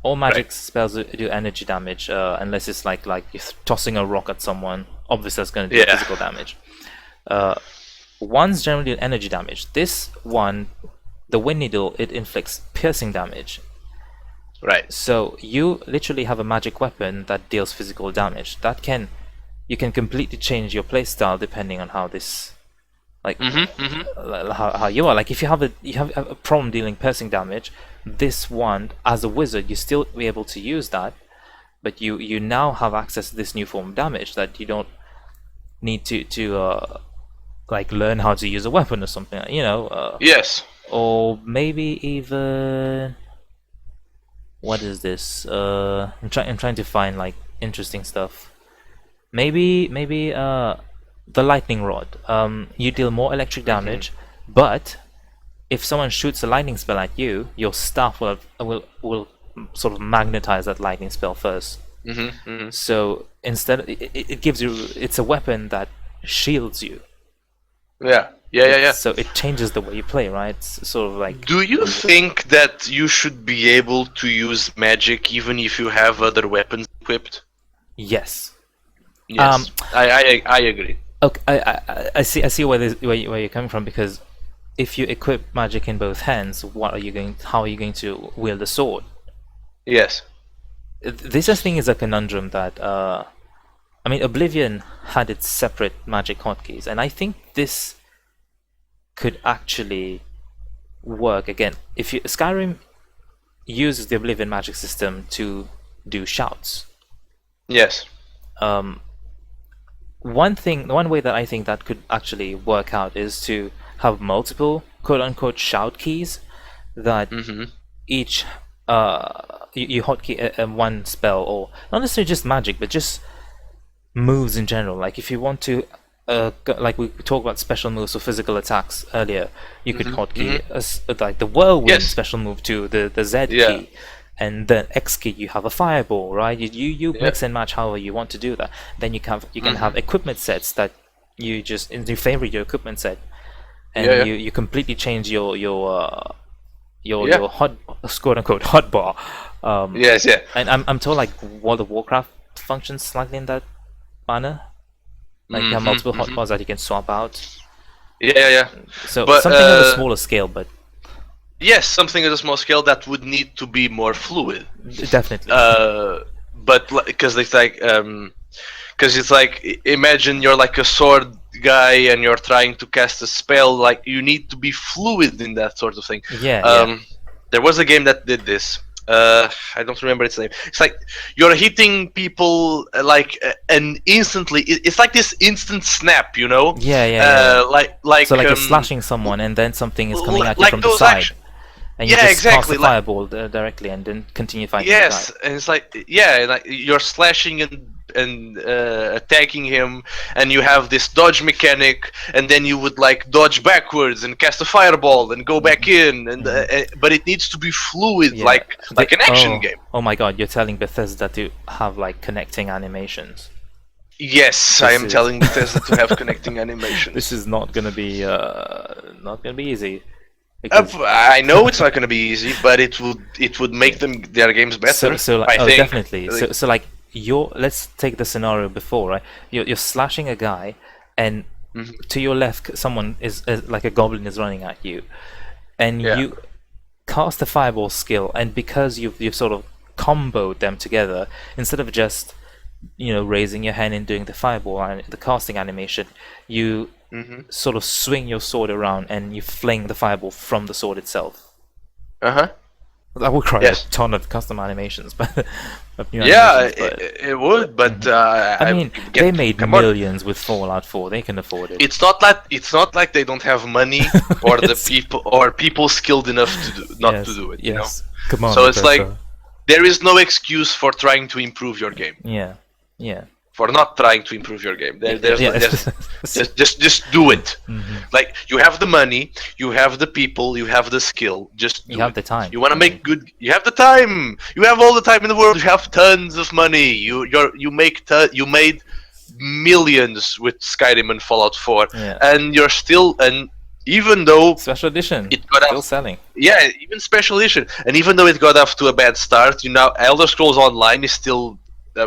All magic spells do energy damage, unless it's like you're tossing a rock at someone. Obviously, that's going to do physical damage. Wands generally do energy damage. This one, the wind needle, it inflicts piercing damage. right. So you literally have a magic weapon that deals physical damage. You can completely change your playstyle depending on how this, like, how you are. Like if you have a problem dealing piercing damage, this wand as a wizard you still be able to use that, but you now have access to this new form of damage that you don't need to like learn how to use a weapon or something, Yes. or maybe even what is this? I'm trying to find like interesting stuff. Maybe the lightning rod. You deal more electric damage, but if someone shoots a lightning spell at you, your staff will sort of magnetize that lightning spell first. So instead, it gives you. It's a weapon that shields you. Yeah. So it changes the way you play, right? It's sort of like. Do you think that you should be able to use magic even if you have other weapons equipped? Yes. Yes. I agree. Okay, I see where you're coming from, because if you equip magic in both hands, how are you going to wield a sword? Yes. This I think is a conundrum that I mean, Oblivion had its separate magic hotkeys, and I think this could actually work again. If Skyrim uses the Oblivion magic system to do shouts. Yes. One way that I think that could actually work out is to have multiple quote-unquote shout keys that each you hotkey one spell, or not necessarily just magic, but just moves in general. Like if you want to, like we talked about special moves or physical attacks earlier, you could hotkey like the whirlwind special move to the Z key. And the X key, you have a fireball, right? You mix and match however you want to do that. Then you can have equipment sets that you favorite your equipment set, and you completely change your hot quote unquote hot bar. Yes. And I'm told like World of Warcraft functions slightly in that manner. Like you have multiple hot bars that you can swap out. Yeah. So something on a smaller scale, but. Yes, something at a small scale that would need to be more fluid. Definitely. But because it's like imagine you're like a sword guy and you're trying to cast a spell. Like you need to be fluid in that sort of thing. Yeah. There was a game that did this. I don't remember its name. It's like you're hitting people and instantly. It's like this instant snap, you know? Yeah. So you're slashing someone and then something is coming at you from the side. And you just cast the fireball directly and then continue fighting. Yes, and it's like you're slashing and attacking him, and you have this dodge mechanic, and then you would like dodge backwards and cast a fireball and go back in, and but it needs to be fluid, like an action game. Oh my god, you're telling Bethesda to have like connecting animations. Yes, I am telling Bethesda to have connecting animations. This is not gonna be easy. I know it's not going to be easy, but it would make their games better. I think. Definitely. So like let's take the scenario before, right? You're slashing a guy, and to your left, someone is like a goblin is running at you, and you cast a fireball skill, and because you've sort of comboed them together, instead of just raising your hand and doing the fireball and the casting animation, you sort of swing your sword around and you fling the fireball from the sword itself. That would require Yes. a ton of custom animations, but of new Yeah, animations. But it would, but I mean, they made come on. millions with Fallout 4. They can afford it. It's not like they don't have money or the people skilled enough to do not to do it. You know. Yes. Come on. So it's like Bethesda. there is no excuse for trying to improve your game. Yeah. Yeah. For not trying to improve your game. Just do it. Mhm. Like you have the money, you have the people, you have the skill. Just do You have it. the time. You want to make good. You have the time. You have all the time in the world. You have tons of money. You made millions with Skyrim and Fallout 4, Yeah. and you're still even though Special edition. it got Still off, selling. yeah, even special edition, and even though it got off to a bad start, Elder Scrolls Online is still a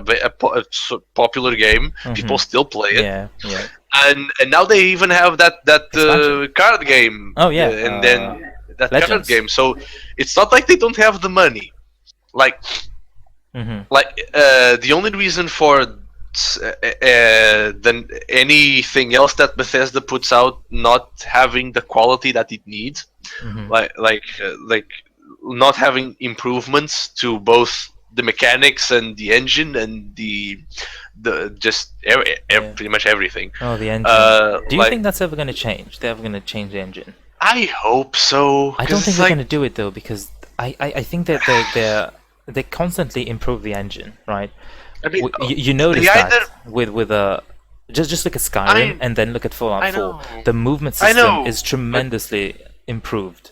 popular game. People still play it. Yeah. Yeah. And now they even have that Expansion. card game. Oh, yeah, and then that card Legends. game. So it's not like they don't have the money. Like the only reason for than anything else that Bethesda puts out not having the quality that it needs, like not having improvements to both the mechanics and the engine and the just pretty much everything. Oh, the engine. Do you think that's ever going to change? They're ever going to change the engine? I hope so. I don't think they're going to do it though, because I think that they constantly improve the engine, right? I mean, you notice that with just look at Skyrim and then look at Fallout 4. The movement system is tremendously improved.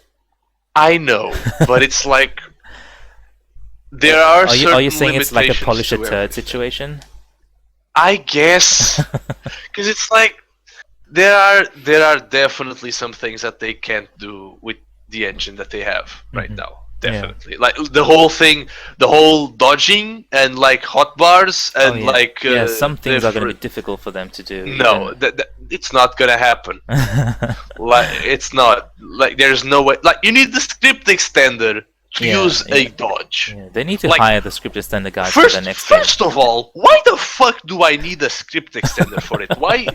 I know, but it's like there are certain Are you saying it's like a limitations polish a to turd everything. situation? I guess, because it's like there are definitely some things that they can't do with the engine that they have right now. Definitely, like the whole dodging and like hotbars and some things are going to be difficult for them to do. No, it's not gonna happen. Like it's not. Like there's no way. Like you need the script extender to use a dodge. Yeah, they need to hire the script extender guys for the next First of all, why the fuck do I need a script extender for it? Why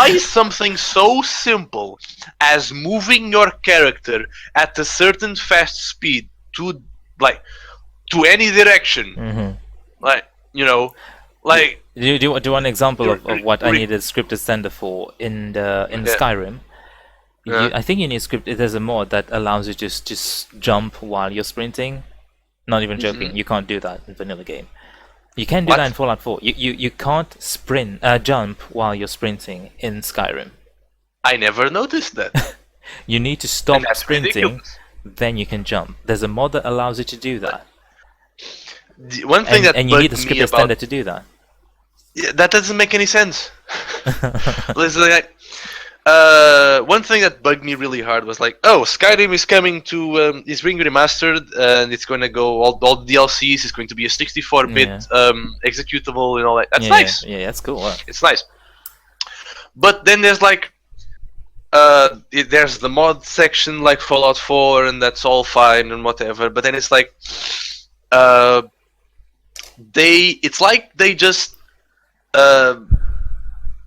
is something so simple as moving your character at a certain fast speed to any direction? Like like. Do you want an example of what I needed script extender for in the Skyrim? I think you need script. There's a mod that allows you to just jump while you're sprinting. Not even joking. You can't do that in vanilla game. You can do that in Fallout 4. You can't jump while you're sprinting in Skyrim. I never noticed that. You need to stop sprinting, ridiculous. Then you can jump. There's a mod that allows you to do that. One thing and you need the script extender to do that. Yeah, that doesn't make any sense. One thing that bugged me really hard was like, oh, Skyrim is coming to is being remastered and it's going to go all DLCs is going to be a 64-bit executable and all that. That's nice. Yeah, that's cool. Wow. It's nice. But then there's like there's the mod section like Fallout 4 and that's all fine and whatever. But then it's like they just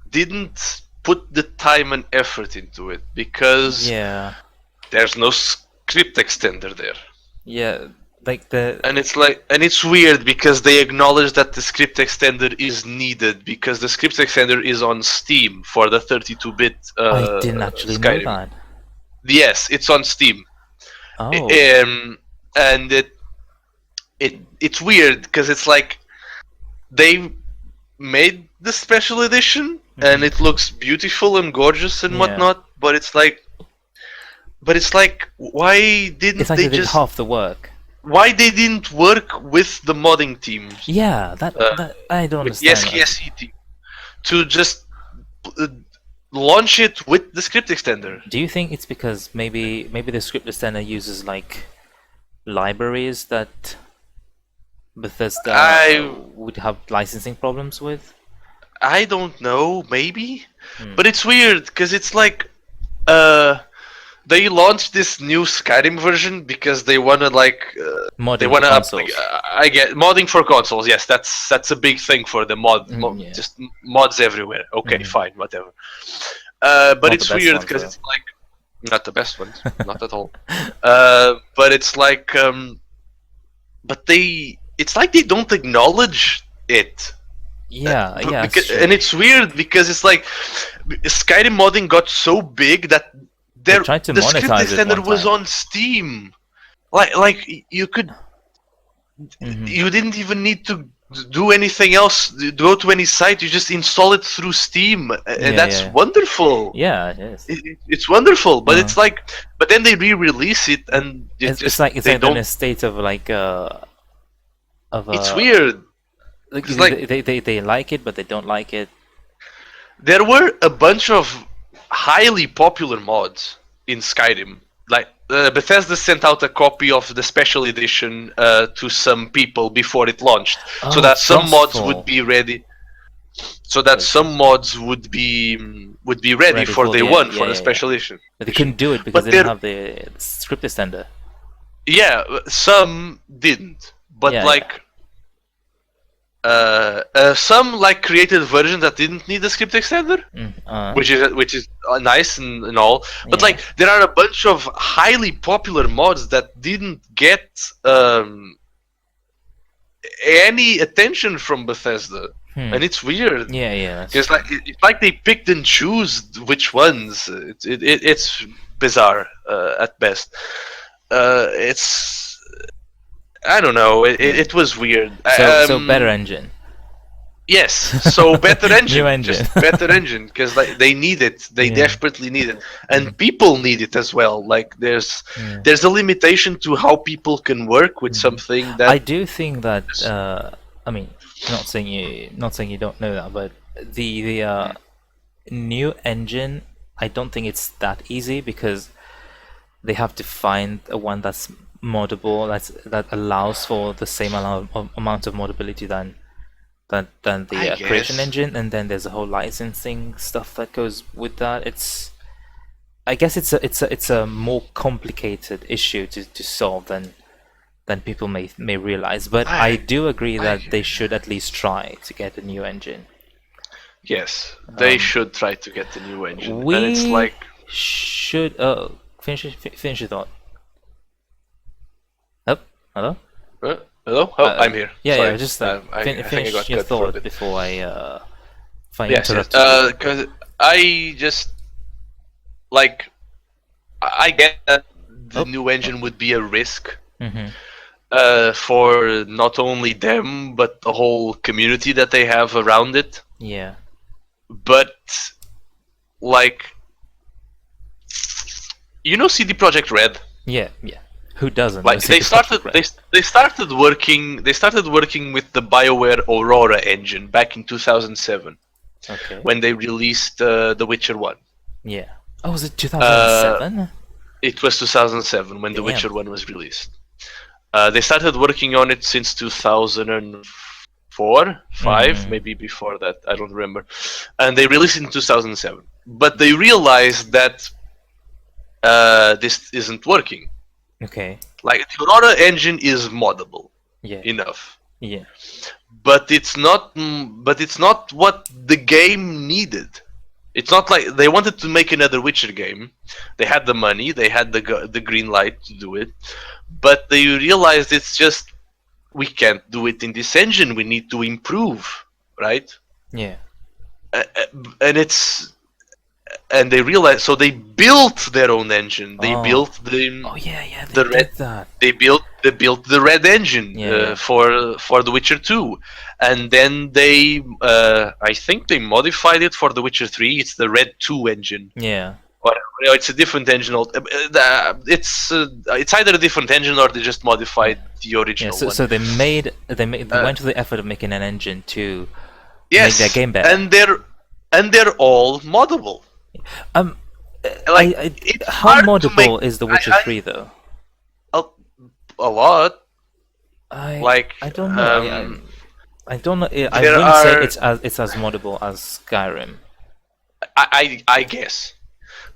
didn't put the time and effort into it because there's no script extender there. Yeah, and it's weird because they acknowledge that the script extender is needed because the script extender is on Steam for the 32-bit. I didn't actually Skyrim. know that. Yes, it's on Steam. Oh. And it's weird because it's like they made the special edition and it looks beautiful and gorgeous and whatnot, but it's like why didn't they just half the work? Why they didn't work with the modding teams? Yeah, that I don't understand. Yes, team to just launch it with the script extender. Do you think it's because maybe the script extender uses like libraries that Bethesda would have licensing problems with? I don't know, maybe, but it's weird because it's like they launched this new Skyrim version because they wanna modding for consoles. I get modding for consoles. Yes, that's a big thing for the just mods everywhere. Okay, fine, whatever. But it's weird because it's like not the best ones, not at all. But it's like but it's like they don't acknowledge it. Yeah, it's true. And it's weird because it's like Skyrim modding got so big that They tried to the script monetize it extender one was time. on Steam. Like you could, Mhm. you didn't even need to do anything else. Go to any site, you just install it through Steam, and Yeah, that's yeah. wonderful. Yeah, it is. It's wonderful, but Uh-huh. it's like, but then they re-release it and It's like they they're in don't. a state of like It's weird. like It's like they like it but they don't like it. there were a bunch of highly popular mods in Skyrim. Like Bethesda sent out a copy of the special edition to some people before it launched, so Oh, that some mods Frostfall. would be ready. So that some mods would be ready for day one for the special edition. But they couldn't do it because But they didn't there, have the script extender. yeah, some didn't, but Yeah, like. Some like created versions that didn't need the script extender, which is nice and all. But Yeah. like there are a bunch of highly popular mods that didn't get any attention from Bethesda, and it's weird. Yeah. Because like it's like they picked and choose which ones. It's bizarre at best. It's I don't know. It was weird. So better engine. Yes, so better engine, New engine. just better engine, because like they need it, they desperately need it, and people need it as well. Like there's a limitation to how people can work with something that I do think that I mean, not saying you don't know that, but the new engine, I don't think it's that easy because they have to find a one that's moddable, that allows for the same amount of modability than the creation engine, and then there's a whole licensing stuff that goes with that. I guess it's a more complicated issue to solve than people may realize. But I do agree that they should at least try to get a new engine. Yes, they should try to get the new engine. We and it's like should finish your thought. Oh, hello. Hello? Oh, I'm here. Yeah, Sorry. yeah. Just I think I finish got your cut for a thought bit. before I Yes, interrupted you. because I just like I get that the new engine would be a risk for not only them but the whole community that they have around it. Yeah. But like, you know, CD Projekt Red. Yeah. Who doesn't? Like they started working with the BioWare Aurora engine back in 2007. Okay. When they released The Witcher 1. Yeah. Oh, was it 2007? It was 2007 when The Witcher 1 was released. They started working on it since 2004, 5, maybe before that, I don't remember. And they released it in 2007. But they realized that this isn't working. Okay. Like the Aurora engine is moddable enough. Yeah. But it's not what the game needed. It's not like they wanted to make another Witcher game. They had the money, they had the green light to do it, but they realized it's just we can't do it in this engine. We need to improve, right? Yeah. And they realized, so they built their own engine. They built the They built the Red engine for The Witcher 2, and then they I think they modified it for The Witcher 3. It's the Red 2 engine. Yeah. Or it's a different engine. It's either a different engine or they just modified the original one. So they went to the effort of making an engine to make their game better. and they're all moddable. How moddable is The Witcher 3 though? A lot. I don't know. I don't know. I wouldn't say it's as moddable as Skyrim. I guess,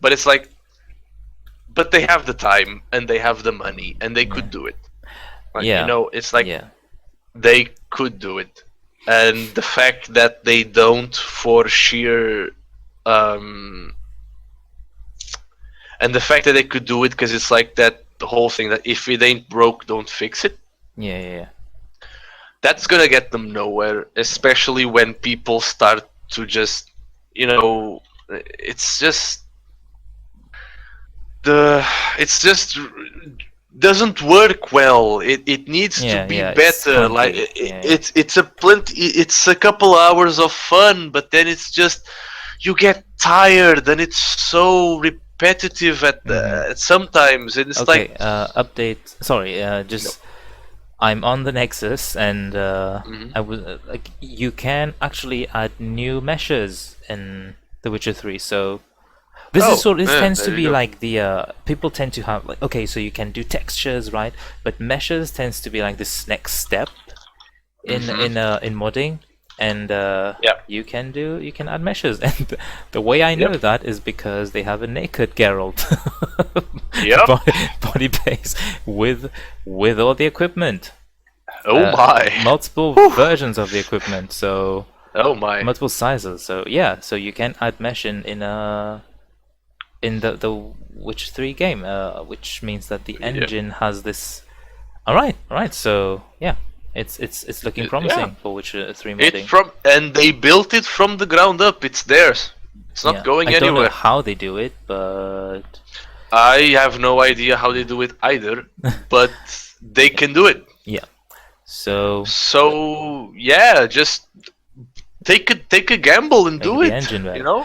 but it's like, but they have the time and they have the money and they could do it. Like, you know, it's like they could do it, and the fact that they don't for sheer and the fact that they could do it because it's like that the whole thing that if it ain't broke, don't fix it. Yeah. That's gonna get them nowhere, especially when people start to just, it's just the it's just doesn't work well. It needs to be Yeah. It's better. Like clunky. it's a couple hours of fun, but then it's just you get tired and it's so repetitive at sometimes, and it's Okay. like Update. Sorry. no. Just I'm on the Nexus, and Mhm. I was like, you can actually add new meshes in The Witcher 3. So this Yeah, tends to there you be go. like the people tend to have like, okay, so you can do textures, right? But meshes tends to be like this next step Hmm. in modding, and Yeah. you can add meshes, and the way I know Yep. that is because they have a naked Geralt Yep. body base with all the equipment, Oh my. multiple Whew. versions of the equipment, so Oh my. multiple sizes. So yeah, so you can add mesh in the Witch 3 game, which means that the Yeah. engine has this. All right. So yeah, it's looking Yeah. promising for Witcher 3 It's modding. from and they built it from the ground up. It's theirs. It's not Yeah, going I don't know anywhere. how they do it, but I have no idea how they do it either, but they can do it. yeah. So So yeah, just take a gamble and make do the it. engine You better. know?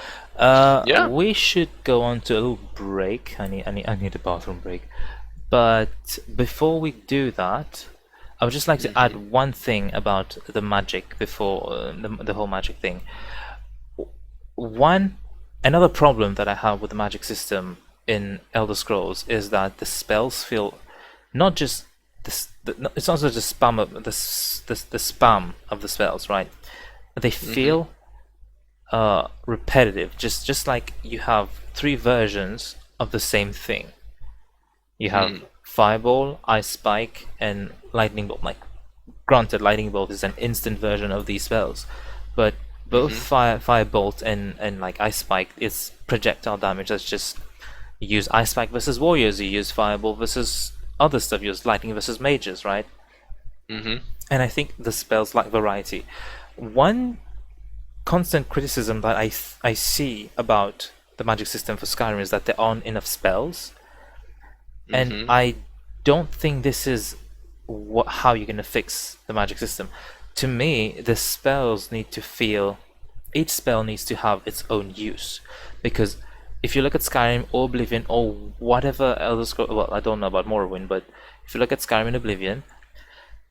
Yeah. We should go on to a little break. I need a bathroom break. But before we do that, I would just like to Hmm. add one thing about the magic before the whole magic thing. One Another problem that I have with the magic system in Elder Scrolls is that the spells feel not just it's not just the spam of the spam of the spells, right? They Hmm. feel repetitive, just like you have three versions of the same thing. You have Hmm. Fireball, Ice Spike, and Lightning Bolt. Like, granted, Lightning Bolt is an instant version of these spells, but both Hmm. Firebolt and like Ice Spike is projectile damage. That's just you use Ice Spike versus warriors, you use Fireball versus other stuff, you use Lightning versus mages, right? Hmm. And I think the spells lack variety. One constant criticism that I see about the magic system for Skyrim is that there aren't enough spells, and Hmm. I don't think this is how you're going to fix the magic system. To me, the spells need to feel. Each spell needs to have its own use, because if you look at Skyrim or Oblivion or whatever Elder Scrolls, well, I don't know about Morrowind, but if you look at Skyrim and Oblivion,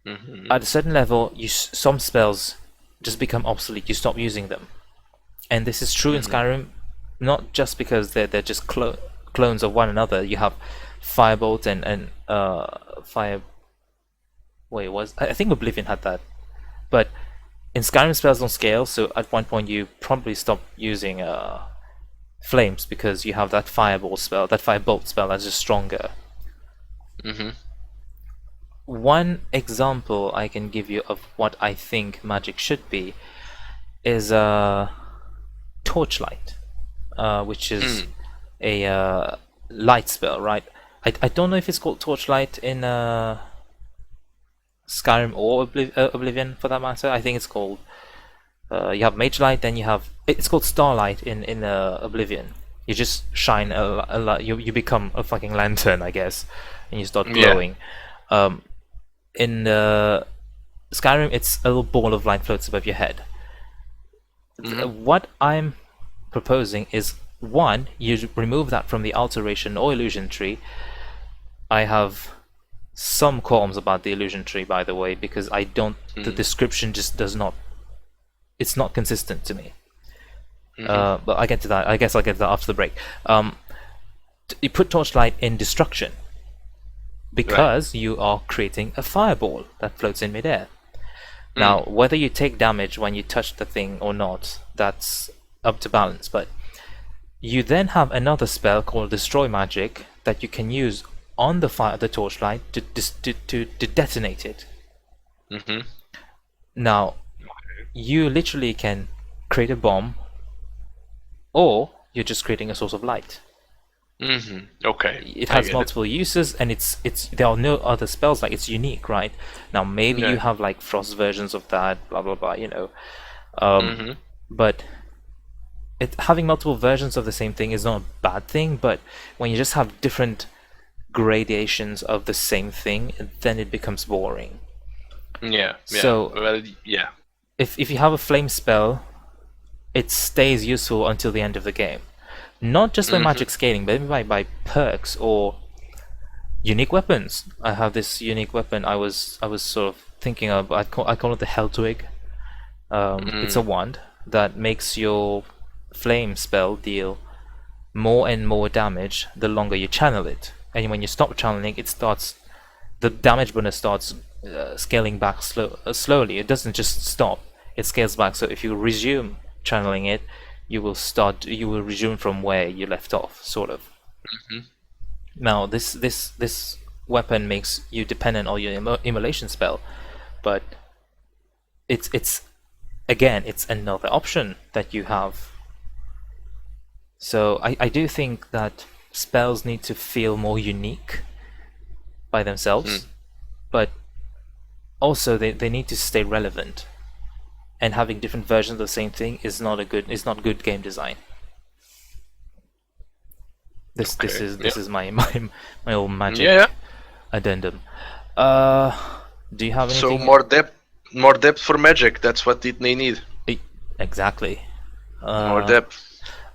Hmm. at a certain level, some spells just become obsolete. You stop using them, and this is true in Hmm. Skyrim, not just because they're just clones of one another. You have Firebolt and Fire. Wait, was I think Oblivion had that, but in Skyrim spells don't scale. So at one point you probably stop using flames because you have that Fireball spell, that Firebolt spell that's just stronger. Hmm. One example I can give you of what I think magic should be is Torchlight, which is a light spell, right? I don't know if it's called Torchlight in Skyrim or Oblivion for that matter. I think it's called. You have Mage Light, then you have it's called Starlight in Oblivion. You just shine you become a fucking lantern, I guess, and you start Yeah. glowing. In Skyrim, it's a little ball of light floats above your head. Hmm. What I'm proposing is one, you remove that from the alteration or illusion tree. I have some qualms about the illusion tree, by the way, because I don't. The description just does not. It's not consistent to me. Hmm. But I get to that. I guess I'll get to that after the break. You put Torchlight in destruction Right. because you are creating a fireball that floats in midair. Mm. Now, whether you take damage when you touch the thing or not, that's up to balance. But you then have another spell called Destroy Magic that you can use on the torchlight to detonate it. Hmm. Now, you literally can create a bomb, or you're just creating a source of light. Okay, It I has get it. multiple uses, and it's there are no other spells, like it's unique, right? Now maybe you Yeah. have like frost versions of that, blah blah blah, you know. Um, Mm-hmm. but having multiple versions of the same thing is not a bad thing, but when you just have different gradations of the same thing, then it becomes boring. Yeah, yeah. So Well, yeah. if you have a flame spell, it stays useful until the end of the game. Not just by Mm-hmm. magic scaling, but by perks or unique weapons. I have this unique weapon. I was sort of thinking of. I call it the Hell Twig. It's a Mm. wand that makes your flame spell deal more and more damage the longer you channel it. And when you stop channeling, the damage bonus starts scaling back slowly. It doesn't just stop; it scales back. So if you resume channeling it, you will resume from where you left off, sort of. Mm-hmm. Now, this weapon makes you dependent on your immolation spell, but it's again, it's another option that you have. So I do think that spells need to feel more unique by themselves, Mm. but also they need to stay relevant. And having different versions of the same thing is not good game design. This Okay. is Yeah. this is my old Yeah. magic addendum. Uh, do you have So anything? more depth for magic. That's what it may need. E- Exactly. More Uh, depth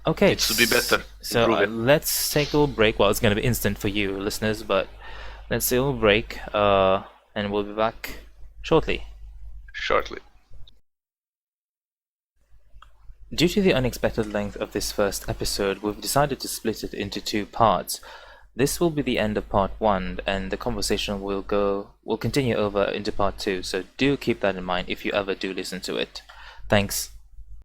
okay, needs to be better. so Improve it. let's take a little break. Well, it's going to be instant for you, listeners, but let's take a little break, and we'll be back shortly. Shortly. Due to the unexpected length of this first episode, we've decided to split it into two parts. This will be the end of part one, and the conversation will continue over into part two. So do keep that in mind if you ever do listen to it. Thanks.